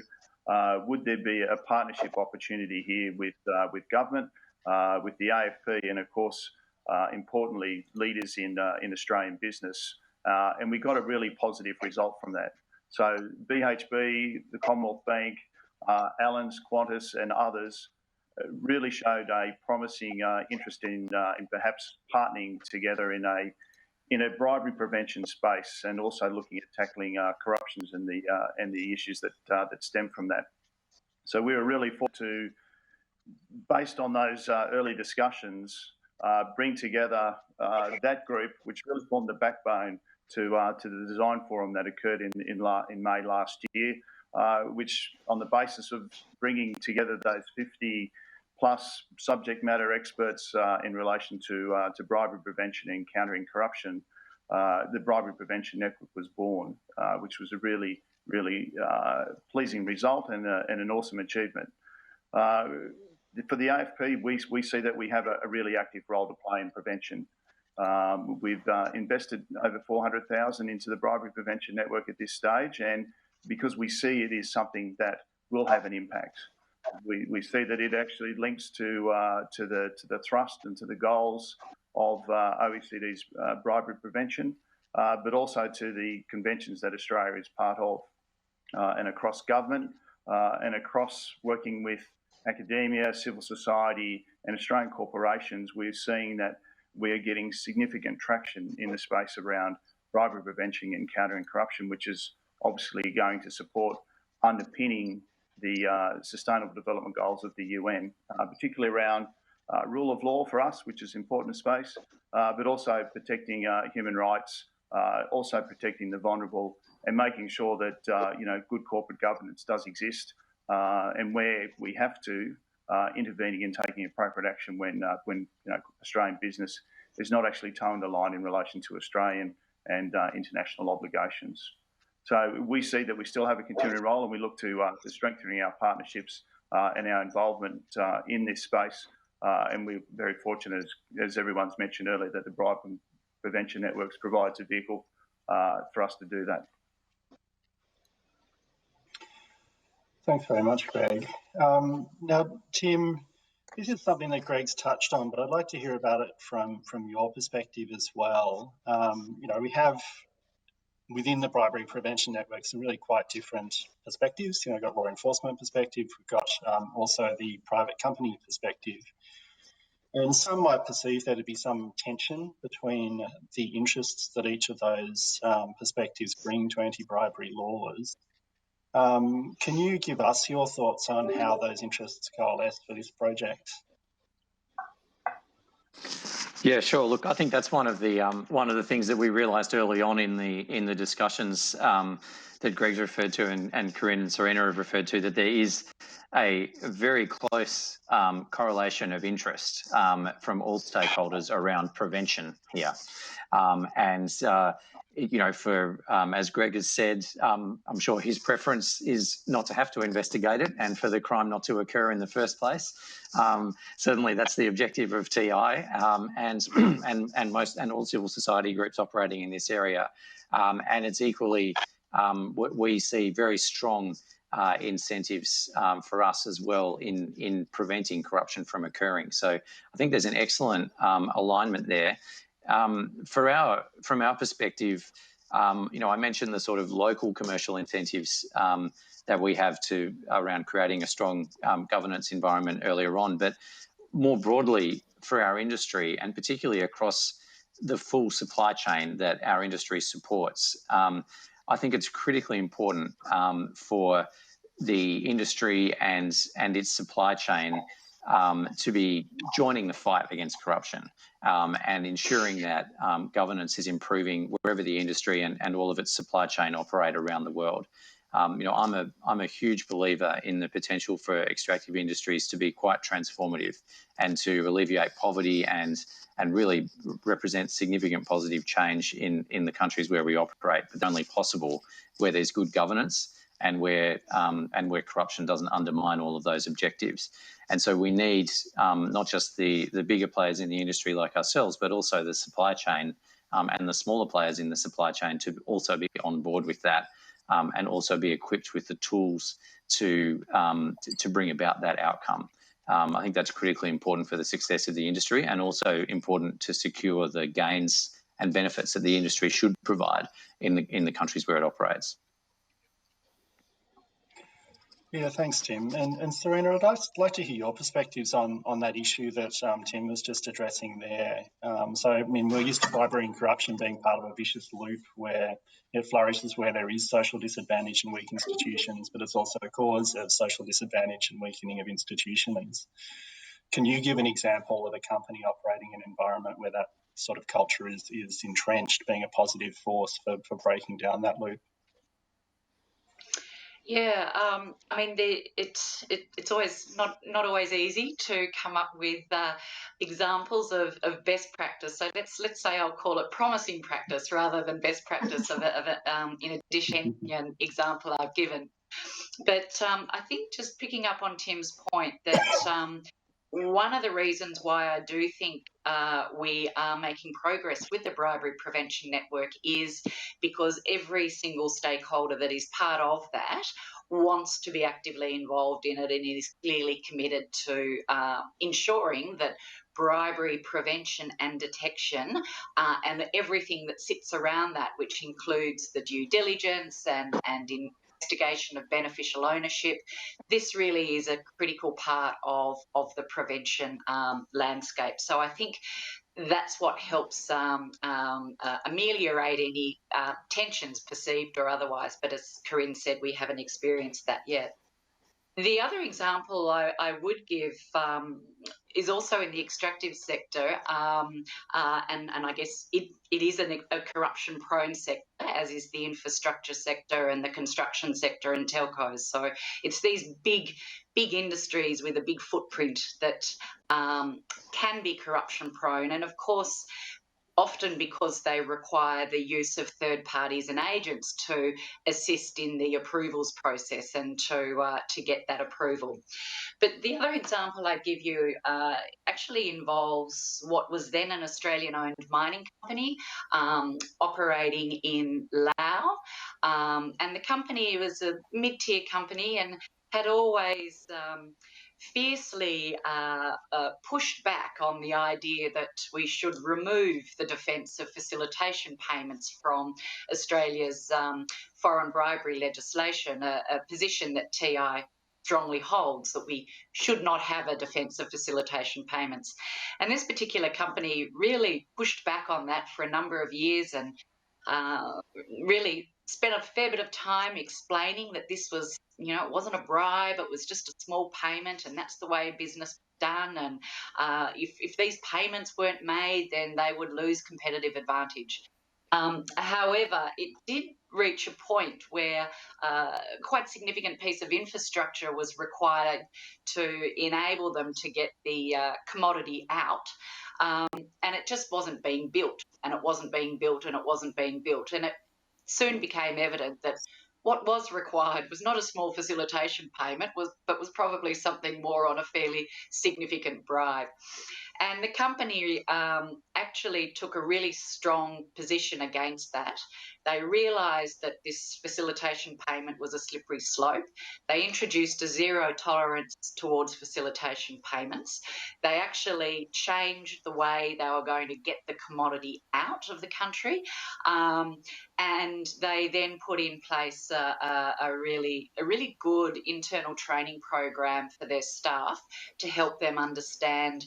would there be a partnership opportunity here with government, with the AFP, and of course, importantly, leaders in Australian business. And we got a really positive result from that. So BHP, the Commonwealth Bank, Allens, Qantas and others really showed a promising interest in perhaps partnering together in a bribery prevention space, and also looking at tackling corruptions and the issues that stem from that. So we were really fortunate to, based on those early discussions, bring together that group, which really formed the backbone to the design forum that occurred in May last year, which, on the basis of bringing together those 50 plus subject matter experts in relation to bribery prevention and countering corruption, the Bribery Prevention Network was born, which was a really pleasing result and an awesome achievement. For the AFP, we see that we have a really active role to play in prevention. We've invested over 400,000 into the Bribery Prevention Network at this stage, and because we see it is something that will have an impact. We see that it actually links to the thrust and to the goals of OECD's bribery prevention, but also to the conventions that Australia is part of, and across government and across working with academia, civil society and Australian corporations. We're seeing that we are getting significant traction in the space around bribery prevention and countering corruption, which is obviously going to support underpinning the Sustainable Development Goals of the UN, particularly around rule of law for us, which is important in space, but also protecting human rights, also protecting the vulnerable, and making sure that good corporate governance does exist, and where we have to intervening and taking appropriate action when Australian business is not actually toeing the line in relation to Australian and international obligations. So we see that we still have a continuing role, and we look to strengthening our partnerships and our involvement in this space. And we're very fortunate, as everyone's mentioned earlier, that the Bribery Prevention Networks provides a vehicle for us to do that. Thanks very much, Greg. Now, Tim, this is something that Greg's touched on, but I'd like to hear about it from your perspective as well. We have within the Bribery Prevention Network some really quite different perspectives. We've got law enforcement perspective, we've got also the private company perspective. And some might perceive there to be some tension between the interests that each of those perspectives bring to anti-bribery laws. Can you give us your thoughts on how those interests coalesce for this project? Yeah, sure. Look, I think that's one of the things that we realised early on in the discussions that Greg's referred to and Corinne and Serena have referred to, that there is a very close correlation of interest from all stakeholders around prevention here. As Greg has said, I'm sure his preference is not to have to investigate it and for the crime not to occur in the first place. Certainly, that's the objective of TI and all civil society groups operating in this area. And it's equally, we see very strong incentives for us as well in preventing corruption from occurring. So I think there's an excellent alignment there. From our perspective, I mentioned the sort of local commercial incentives that we have around creating a strong governance environment earlier on, but more broadly for our industry and particularly across the full supply chain that our industry supports, I think it's critically important for the industry and its supply chain to be joining the fight against corruption and ensuring that governance is improving wherever the industry and all of its supply chain operate around the world. I'm a huge believer in the potential for extractive industries to be quite transformative and to alleviate poverty and really represent significant positive change in the countries where we operate, but only possible where there's good governance and where corruption doesn't undermine all of those objectives. And so we need not just the bigger players in the industry like ourselves, but also the supply chain and the smaller players in the supply chain to also be on board with that and also be equipped with the tools to bring about that outcome. I think that's critically important for the success of the industry and also important to secure the gains and benefits that the industry should provide in the countries where it operates. Yeah, thanks, Tim. And Serena, I'd like to hear your perspectives on that issue that Tim was just addressing there. We're used to bribery and corruption being part of a vicious loop where it flourishes where there is social disadvantage and weak institutions, but it's also a cause of social disadvantage and weakening of institutions. Can you give an example of a company operating in an environment where that sort of culture is entrenched, being a positive force for breaking down that loop? Yeah, I mean, it's always not always easy to come up with examples of best practice. So let's say I'll call it promising practice rather than best practice in addition an example I've given. But I think just picking up on Tim's point that one of the reasons why I do think we are making progress with the Bribery Prevention Network is because every single stakeholder that is part of that wants to be actively involved in it and is clearly committed to ensuring that bribery prevention and detection and everything that sits around that, which includes the due diligence and investigation of beneficial ownership. This really is a critical part of the prevention landscape. So I think that's what helps ameliorate any tensions, perceived or otherwise. But as Corinne said, we haven't experienced that yet. The other example I would give is also in the extractive sector, and I guess it is a corruption-prone sector, as is the infrastructure sector and the construction sector and telcos. So it's these big industries with a big footprint that can be corruption-prone, and of course, often because they require the use of third parties and agents to assist in the approvals process and to get that approval. But the other example I give you actually involves what was then an Australian-owned mining company operating in Laos. And the company was a mid-tier company and had always fiercely pushed back on the idea that we should remove the defence of facilitation payments from Australia's foreign bribery legislation, a position that TI strongly holds, that we should not have a defence of facilitation payments. And this particular company really pushed back on that for a number of years and really spent a fair bit of time explaining that this was, it wasn't a bribe, it was just a small payment, and that's the way business was done. And if these payments weren't made, then they would lose competitive advantage. However, it did reach a point where quite significant piece of infrastructure was required to enable them to get the commodity out. And it just wasn't being built, and it wasn't being built, and it wasn't being built. And it soon became evident that what was required was not a small facilitation payment, but was probably something more on a fairly significant bribe. And the company actually took a really strong position against that. They realised that this facilitation payment was a slippery slope. They introduced a zero tolerance towards facilitation payments. They actually changed the way they were going to get the commodity out of the country. And they then put in place a really good internal training program for their staff to help them understand,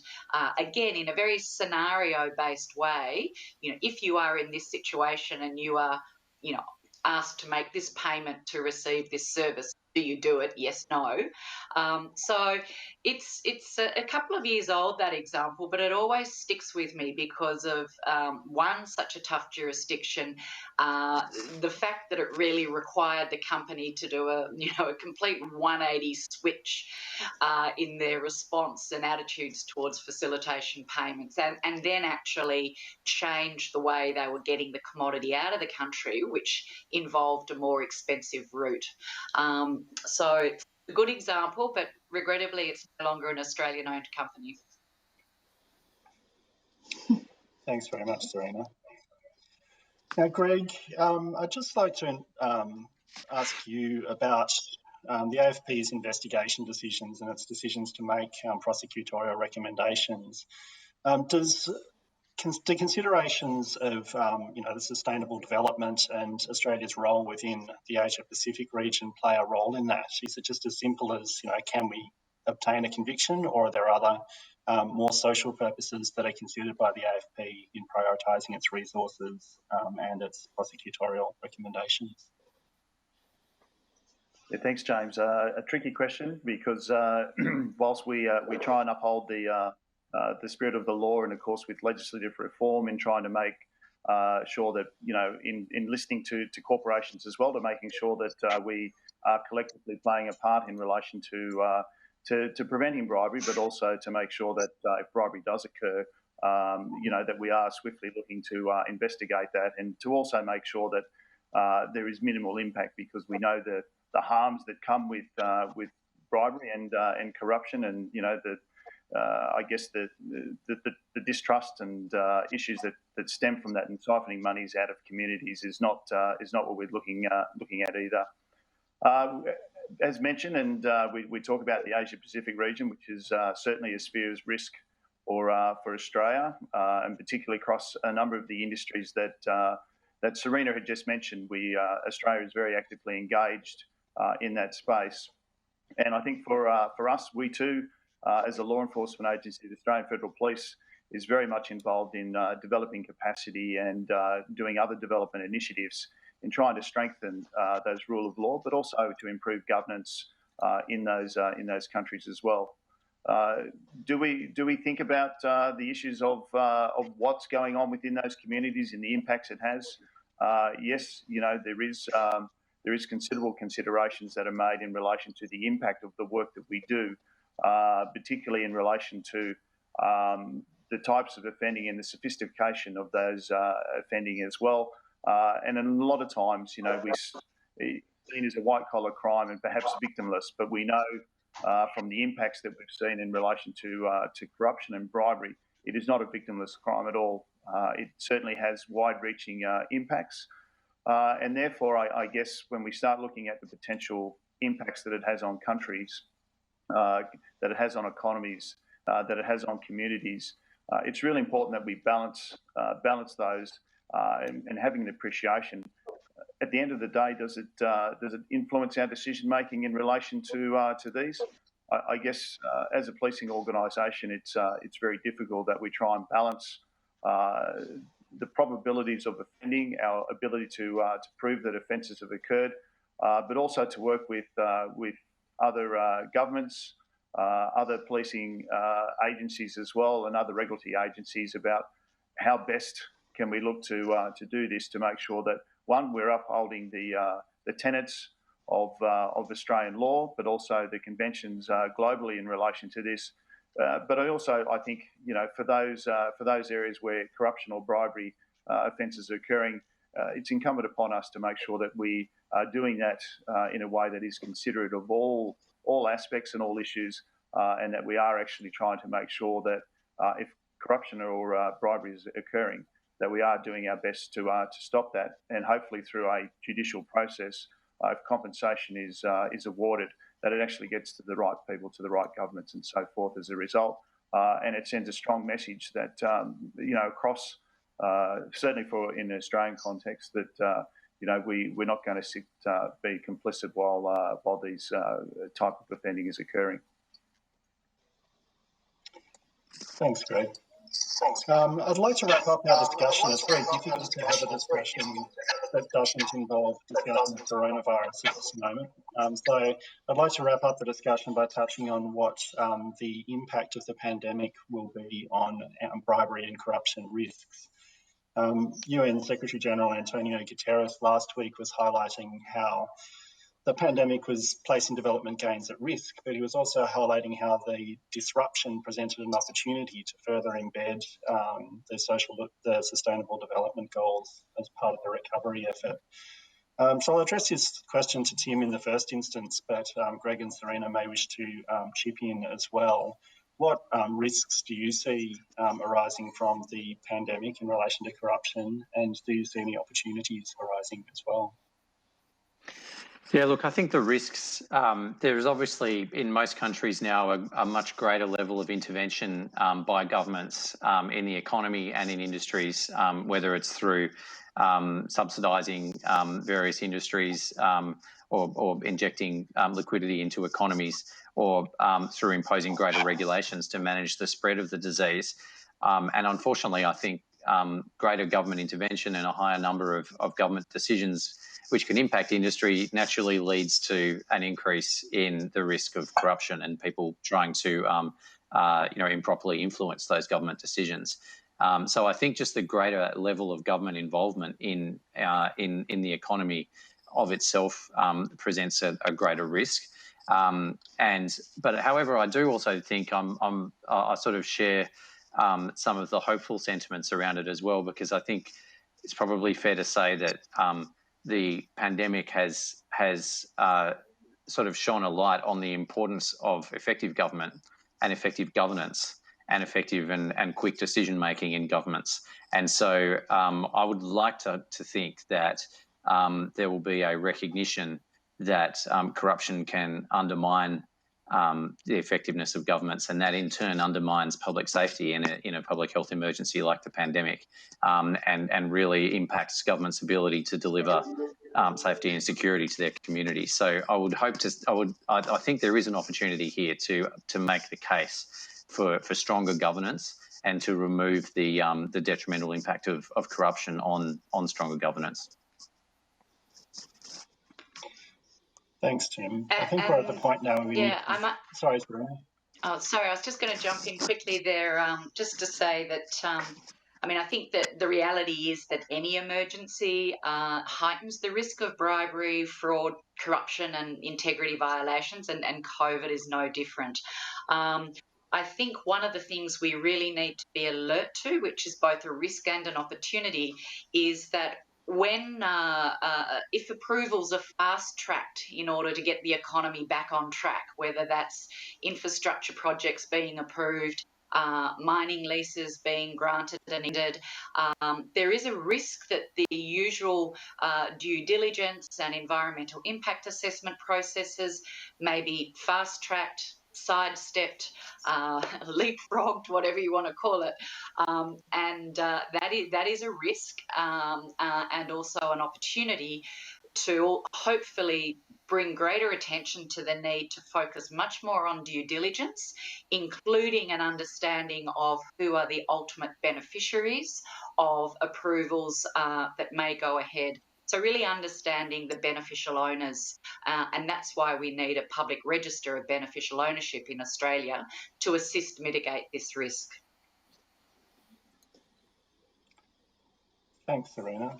again, in a very scenario-based way, if you are in this situation and you are, asked to make this payment to receive this service, do you do it? Yes, no. So it's a couple of years old, that example, but it always sticks with me because of, one, such a tough jurisdiction, the fact that it really required the company to do a complete 180 switch in their response and attitudes towards facilitation payments, and then actually change the way they were getting the commodity out of the country, which involved a more expensive route. So it's a good example, but regrettably it's no longer an Australian-owned company. Thanks very much, Serena. Now, Greg, I'd just like to ask you about the AFP's investigation decisions and its decisions to make prosecutorial recommendations. Do considerations of the sustainable development and Australia's role within the Asia Pacific region play a role in that? Is it just as simple as, can we obtain a conviction, or are there other more social purposes that are considered by the AFP in prioritising its resources and its prosecutorial recommendations? Yeah, thanks, James. A tricky question because whilst we try and uphold the spirit of the law, and of course with legislative reform in trying to make sure that in listening to corporations as well, to making sure that we are collectively playing a part in relation to preventing bribery, but also to make sure that if bribery does occur, that we are swiftly looking to investigate that, and to also make sure that there is minimal impact, because we know the harms that come with bribery and corruption, and I guess the distrust and issues that stem from that, and siphoning monies out of communities is not what we're looking at either. As mentioned, and we talk about the Asia Pacific region, which is certainly a sphere of risk for Australia, and particularly across a number of the industries that Serena had just mentioned. Australia is very actively engaged in that space, and I think for us, we too, as a law enforcement agency, the Australian Federal Police is very much involved in developing capacity and doing other development initiatives in trying to strengthen those rule of law, but also to improve governance in those countries as well. Do we think about the issues of what's going on within those communities and the impacts it has? Yes, there is considerable considerations that are made in relation to the impact of the work that we do, particularly in relation to the types of offending and the sophistication of those offending as well. And a lot of times, we seen as a white-collar crime and perhaps victimless, but we know from the impacts that we've seen in relation to corruption and bribery, it is not a victimless crime at all. It certainly has wide-reaching impacts. And therefore, I guess when we start looking at the potential impacts that it has on countries, that it has on economies, that it has on communities, it's really important that we balance those and having an appreciation. At the end of the day, does it influence our decision making in relation to these? I guess as a policing organisation, it's very difficult that we try and balance the probabilities of offending, our ability to prove that offences have occurred, but also to work with other governments, other policing agencies as well, and other regulatory agencies about how best can we look to do this to make sure that, one, we're upholding the tenets of Australian law, but also the conventions globally in relation to this. But I think for those areas where corruption or bribery offences are occurring, it's incumbent upon us to make sure that we are doing that in a way that is considerate of all aspects and all issues, and that we are actually trying to make sure that if corruption or bribery is occurring, that we are doing our best to stop that, and hopefully through a judicial process, if compensation is awarded, that it actually gets to the right people, to the right governments, and so forth as a result. And it sends a strong message that across certainly in the Australian context, that we're not going to be complicit while these type of offending is occurring. Thanks, Greg. I'd like to wrap up our discussion. It's very difficult to have a discussion that doesn't involve discussing the coronavirus at this moment. So I'd like to wrap up the discussion by touching on what the impact of the pandemic will be on bribery and corruption risks. UN Secretary General Antonio Guterres last week was highlighting how the pandemic was placing development gains at risk, but he was also highlighting how the disruption presented an opportunity to further embed the sustainable development goals as part of the recovery effort. So I'll address this question to Tim in the first instance, but Greg and Serena may wish to chip in as well. What risks do you see arising from the pandemic in relation to corruption, and do you see any opportunities arising as well? Yeah, look, I think the risks, there is obviously in most countries now a much greater level of intervention by governments in the economy and in industries, whether it's through subsidising various industries or injecting liquidity into economies, or through imposing greater regulations to manage the spread of the disease. And unfortunately, I think greater government intervention and a higher number of government decisions which can impact industry naturally leads to an increase in the risk of corruption and people trying to improperly influence those government decisions. So I think just the greater level of government involvement in the economy of itself presents a greater risk. But however, I do also think I sort of share some of the hopeful sentiments around it as well, because I think it's probably fair to say that the pandemic has sort of shone a light on the importance of effective government and effective governance and effective and quick decision making in governments. And so I would like to think that there will be a recognition that corruption can undermine the effectiveness of governments, and that in turn undermines public safety in a public health emergency like the pandemic, and really impacts government's ability to deliver safety and security to their community. So I think there is an opportunity here to make the case for stronger governance and to remove the detrimental impact of corruption on stronger governance. Thanks, Tim. I think we're at the point now. Sorry, Serena. Oh, sorry, I was just going to jump in quickly there, just to say that, I think that the reality is that any emergency heightens the risk of bribery, fraud, corruption and integrity violations, and COVID is no different. I think one of the things we really need to be alert to, which is both a risk and an opportunity, is that if approvals are fast-tracked in order to get the economy back on track, whether that's infrastructure projects being approved, mining leases being granted and ended, there is a risk that the usual due diligence and environmental impact assessment processes may be fast-tracked, sidestepped, leapfrogged, whatever you want to call it, and that is a risk and also an opportunity to hopefully bring greater attention to the need to focus much more on due diligence, including an understanding of who are the ultimate beneficiaries of approvals that may go ahead. So really understanding the beneficial owners, and that's why we need a public register of beneficial ownership in Australia to assist mitigate this risk. Thanks, Serena.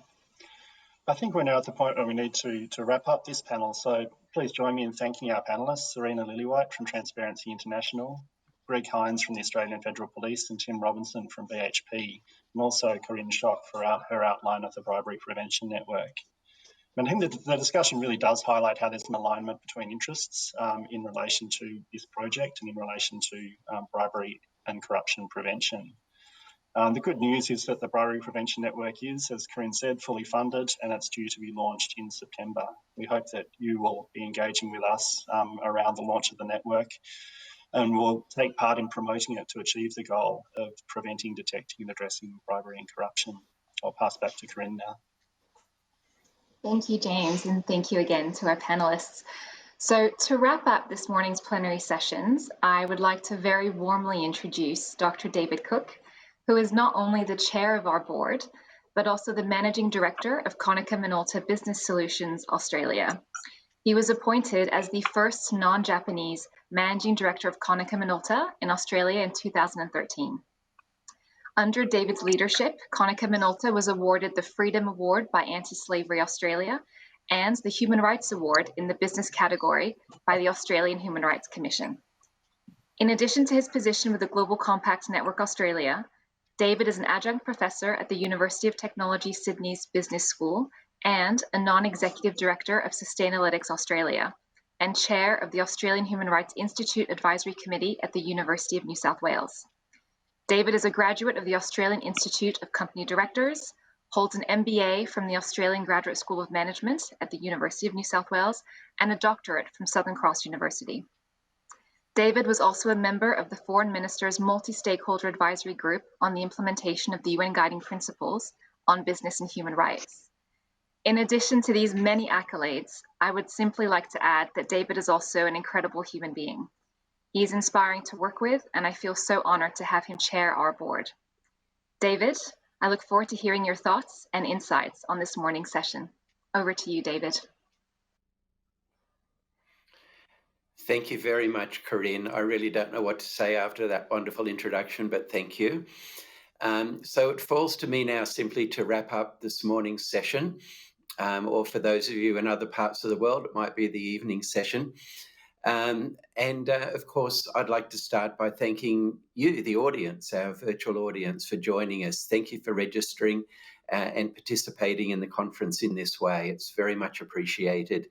I think we're now at the point where we need to wrap up this panel. So please join me in thanking our panellists, Serena Lillywhite from Transparency International, Greg Hines from the Australian Federal Police, and Tim Robinson from BHP, and also Corinne Schock for her outline of the Bribery Prevention Network. And I think the discussion really does highlight how there's an alignment between interests in relation to this project and in relation to bribery and corruption prevention. The good news is that the Bribery Prevention Network is, as Corinne said, fully funded, and it's due to be launched in September. We hope that you will be engaging with us around the launch of the network, and will take part in promoting it to achieve the goal of preventing, detecting and addressing bribery and corruption. I'll pass back to Corinne now. Thank you, James, and thank you again to our panellists. So to wrap up this morning's plenary sessions, I would like to very warmly introduce Dr. David Cook, who is not only the chair of our board, but also the managing director of Konica Minolta Business Solutions Australia. He was appointed as the first non-Japanese managing director of Konica Minolta in Australia in 2013. Under David's leadership, Konica Minolta was awarded the Freedom Award by Anti-Slavery Australia and the Human Rights Award in the business category by the Australian Human Rights Commission. In addition to his position with the Global Compact Network Australia, David is an adjunct professor at the University of Technology Sydney's Business School and a non-executive director of Sustainalytics Australia and chair of the Australian Human Rights Institute Advisory Committee at the University of New South Wales. David is a graduate of the Australian Institute of Company Directors, holds an MBA from the Australian Graduate School of Management at the University of New South Wales, and a doctorate from Southern Cross University. David was also a member of the Foreign Minister's Multi-Stakeholder Advisory Group on the implementation of the UN Guiding Principles on Business and Human Rights. In addition to these many accolades, I would simply like to add that David is also an incredible human being. He is inspiring to work with, and I feel so honored to have him chair our board. David, I look forward to hearing your thoughts and insights on this morning's session. Over to you, David. Thank you very much, Corinne. I really don't know what to say after that wonderful introduction, but thank you. So it falls to me now simply to wrap up this morning's session. or for those of you in other parts of the world, it might be the evening session. Of course, I'd like to start by thanking you, the audience, our virtual audience, for joining us. Thank you for registering and participating in the conference in this way. It's very much appreciated.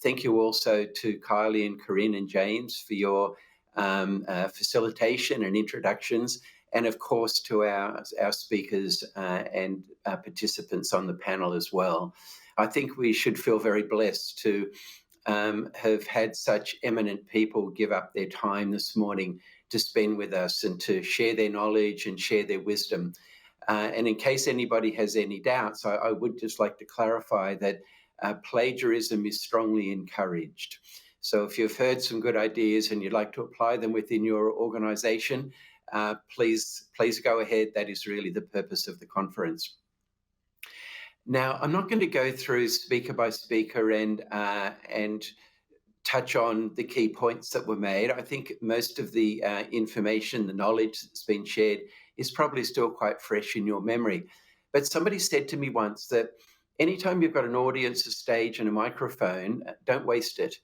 Thank you also to Kylie and Corinne and James for your facilitation and introductions, and of course to our speakers and participants on the panel as well. I think we should feel very blessed to have had such eminent people give up their time this morning to spend with us and to share their knowledge and share their wisdom. And in case anybody has any doubts, I would just like to clarify that plagiarism is strongly encouraged. So if you've heard some good ideas and you'd like to apply them within your organisation, please go ahead. That is really the purpose of the conference. Now, I'm not going to go through speaker by speaker and touch on the key points that were made. I think most of the information, the knowledge that's been shared is probably still quite fresh in your memory. But somebody said to me once that anytime you've got an audience, a stage and a microphone, don't waste it.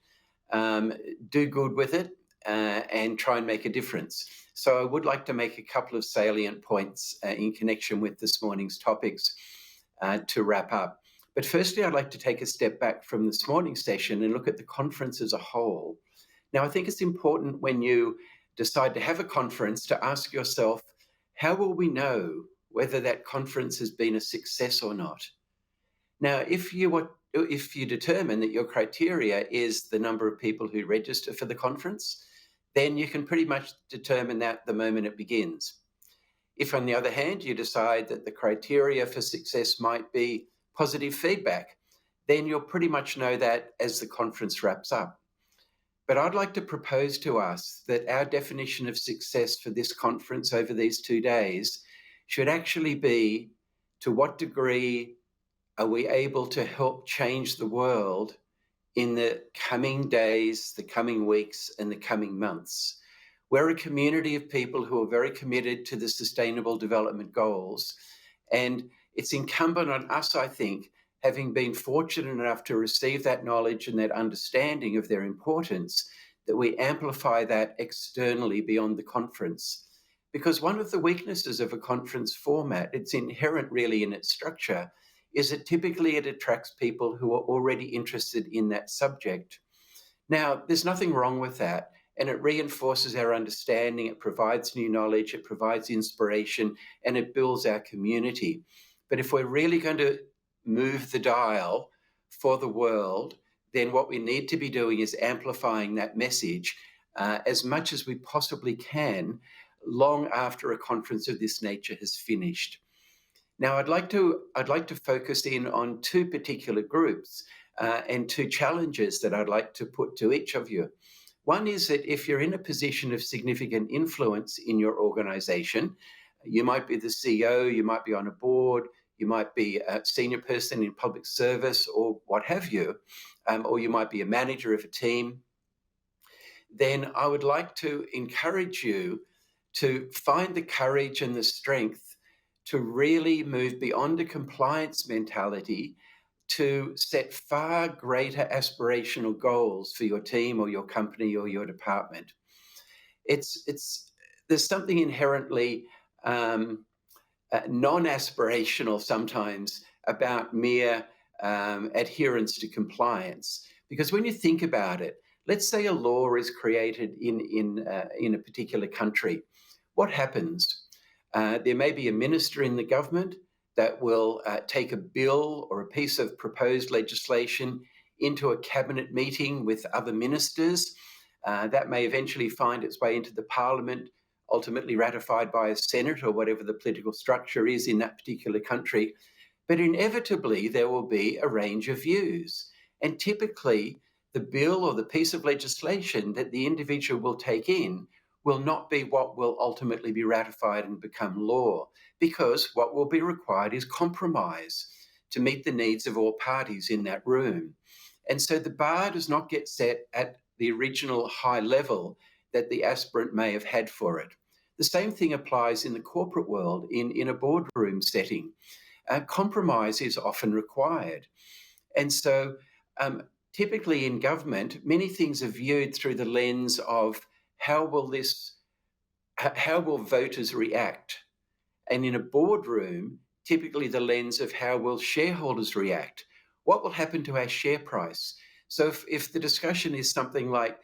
Do good with it and try and make a difference. So I would like to make a couple of salient points in connection with this morning's topics to wrap up. But firstly, I'd like to take a step back from this morning's session and look at the conference as a whole. Now, I think it's important when you decide to have a conference to ask yourself, how will we know whether that conference has been a success or not? Now, if you determine that your criteria is the number of people who register for the conference, then you can pretty much determine that the moment it begins. If, on the other hand, you decide that the criteria for success might be positive feedback, then you'll pretty much know that as the conference wraps up. But I'd like to propose to us that our definition of success for this conference over these 2 days should actually be, to what degree are we able to help change the world in the coming days, the coming weeks, and the coming months? We're a community of people who are very committed to the Sustainable Development Goals, and it's incumbent on us, I think, having been fortunate enough to receive that knowledge and that understanding of their importance, that we amplify that externally beyond the conference. Because one of the weaknesses of a conference format, it's inherent really in its structure, is that typically it attracts people who are already interested in that subject. Now, there's nothing wrong with that, and it reinforces our understanding, it provides new knowledge, it provides inspiration, and it builds our community. But if we're really going to move the dial for the world, then what we need to be doing is amplifying that message as much as we possibly can, long after a conference of this nature has finished. Now, I'd like to focus in on two particular groups and two challenges that I'd like to put to each of you. One is that if you're in a position of significant influence in your organisation, you might be the CEO, you might be on a board, you might be a senior person in public service or what have you, or you might be a manager of a team, then I would like to encourage you to find the courage and the strength to really move beyond a compliance mentality to set far greater aspirational goals for your team or your company or your department. There's something inherently non-aspirational sometimes about mere adherence to compliance. Because when you think about it, let's say a law is created in a particular country. What happens? There may be a minister in the government that will take a bill or a piece of proposed legislation into a cabinet meeting with other ministers. That may eventually find its way into the parliament, ultimately ratified by a senate or whatever the political structure is in that particular country. But inevitably, there will be a range of views. And typically, the bill or the piece of legislation that the individual will take in will not be what will ultimately be ratified and become law, because what will be required is compromise to meet the needs of all parties in that room. And so the bar does not get set at the original high level that the aspirant may have had for it. The same thing applies in the corporate world, in a boardroom setting. compromise is often required. And so typically in government, many things are viewed through the lens of how will voters react? And in a boardroom, typically the lens of how will shareholders react? What will happen to our share price? So if the discussion is something like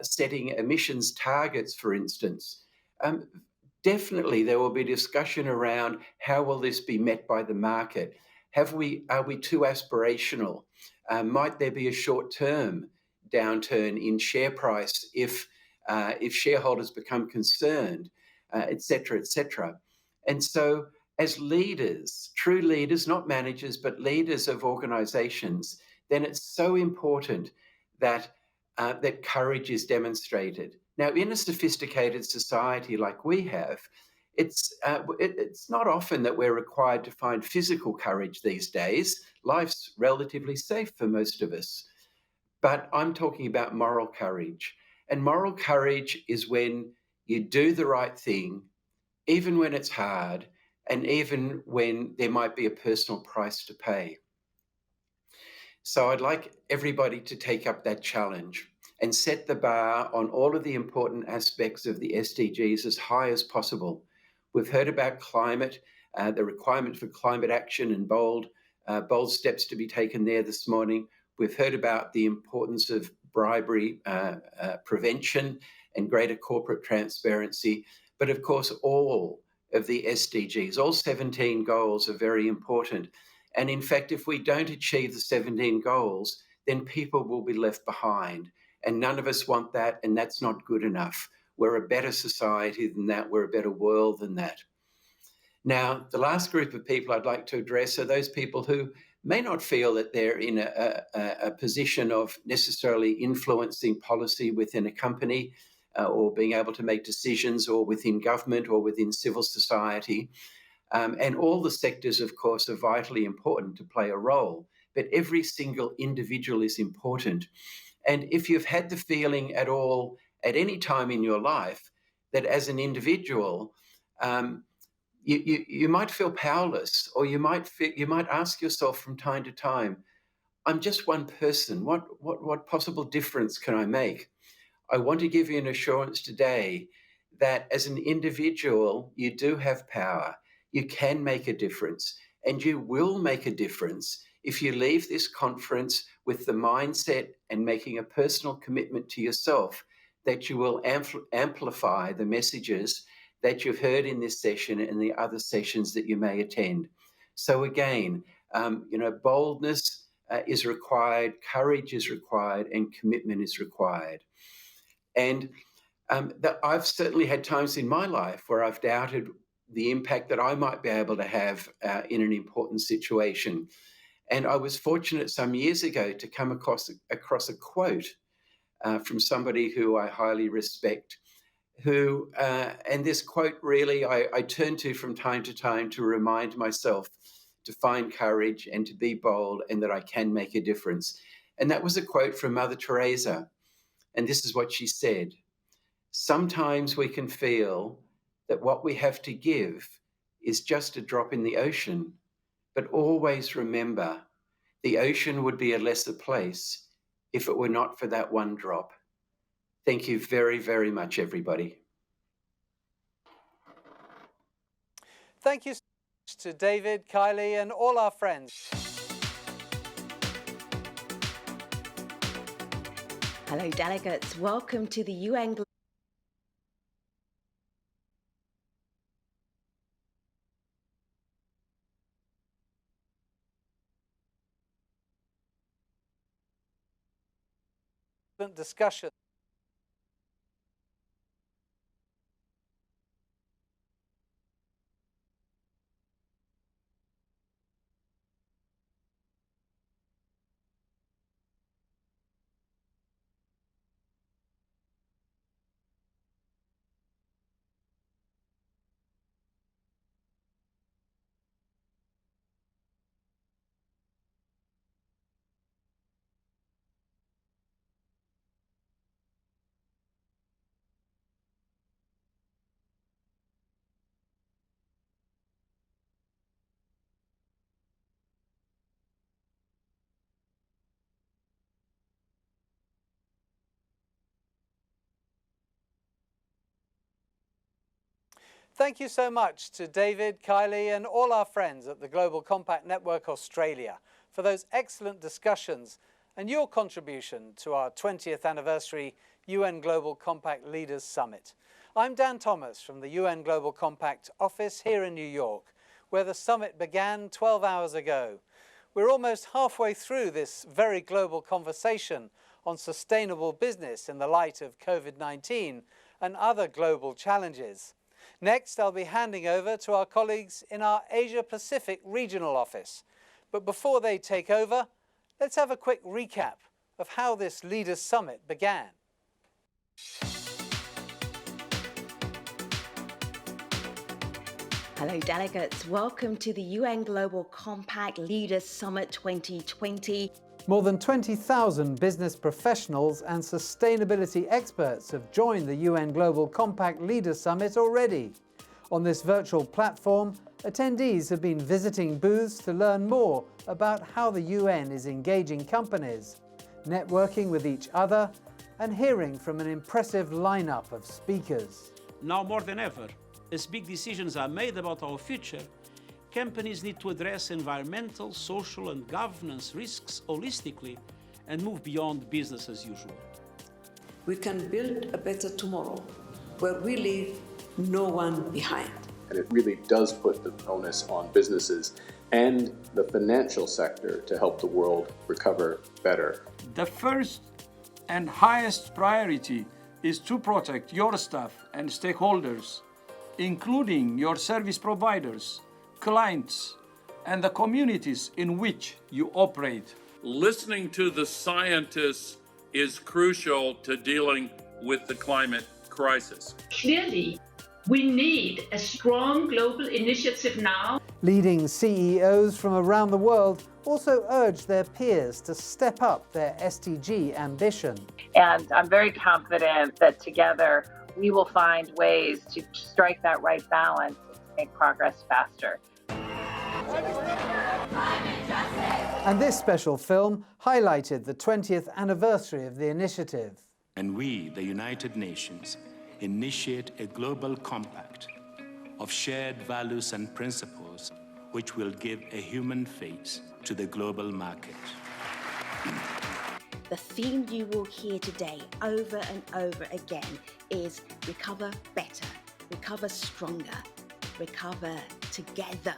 setting emissions targets, for instance, definitely there will be discussion around how will this be met by the market? Are we too aspirational? Might there be a short-term downturn in share price if shareholders become concerned, et cetera, et cetera? And so as leaders, true leaders, not managers, but leaders of organisations, then it's so important that that courage is demonstrated. Now, in a sophisticated society like we have, it's not often that we're required to find physical courage these days. Life's relatively safe for most of us. But I'm talking about moral courage. And moral courage is when you do the right thing, even when it's hard, and even when there might be a personal price to pay. So I'd like everybody to take up that challenge and set the bar on all of the important aspects of the SDGs as high as possible. We've heard about climate, the requirement for climate action and bold steps to be taken there this morning. We've heard about the importance of bribery prevention and greater corporate transparency. But of course, all of the SDGs, all 17 goals are very important. And in fact, if we don't achieve the 17 goals, then people will be left behind. And none of us want that, and that's not good enough. We're a better society than that. We're a better world than that. Now, the last group of people I'd like to address are those people who may not feel that they're in a position of necessarily influencing policy within a company or being able to make decisions, or within government or within civil society. And all the sectors, of course, are vitally important to play a role, but every single individual is important. And if you've had the feeling at all, at any time in your life, that as an individual, you might feel powerless, or you might ask yourself from time to time, I'm just one person. What possible difference can I make? I want to give you an assurance today that as an individual, you do have power. You can make a difference, and you will make a difference if you leave this conference with the mindset and making a personal commitment to yourself that you will amplify the messages that you've heard in this session and the other sessions that you may attend. So again, boldness is required, courage is required, and commitment is required. And that I've certainly had times in my life where I've doubted the impact that I might be able to have in an important situation. And I was fortunate some years ago to come across a quote from somebody who I highly respect, and this quote really I turn to from time to time to remind myself to find courage and to be bold, and that I can make a difference. And that was a quote from Mother Teresa. And this is what she said: sometimes we can feel that what we have to give is just a drop in the ocean, but always remember, the ocean would be a lesser place if it were not for that one drop. Thank you very, very much, everybody. Thank you to David, Kylie, and all our friends. Hello, delegates. Welcome to the UN discussion. Thank you so much to David, Kylie, and all our friends at the Global Compact Network Australia for those excellent discussions and your contribution to our 20th anniversary UN Global Compact Leaders Summit. I'm Dan Thomas from the UN Global Compact office here in New York, where the summit began 12 hours ago. We're almost halfway through this very global conversation on sustainable business in the light of COVID-19 and other global challenges. Next, I'll be handing over to our colleagues in our Asia-Pacific regional office. But before they take over, let's have a quick recap of how this Leaders Summit began. Hello delegates, welcome to the UN Global Compact Leaders Summit 2020. More than 20,000 business professionals and sustainability experts have joined the UN Global Compact Leaders Summit already. On this virtual platform, attendees have been visiting booths to learn more about how the UN is engaging companies, networking with each other, and hearing from an impressive lineup of speakers. Now more than ever, as big decisions are made about our future, companies need to address environmental, social and governance risks holistically and move beyond business as usual. We can build a better tomorrow where we leave no one behind. And it really does put the onus on businesses and the financial sector to help the world recover better. The first and highest priority is to protect your staff and stakeholders, including your service providers, clients, and the communities in which you operate. Listening to the scientists is crucial to dealing with the climate crisis. Clearly, we need a strong global initiative now. Leading CEOs from around the world also urged their peers to step up their SDG ambition. And I'm very confident that together we will find ways to strike that right balance and to make progress faster. And this special film highlighted the 20th anniversary of the initiative. And we, the United Nations, initiate a global compact of shared values and principles which will give a human face to the global market. The theme you will hear today over and over again is recover better, recover stronger, recover together.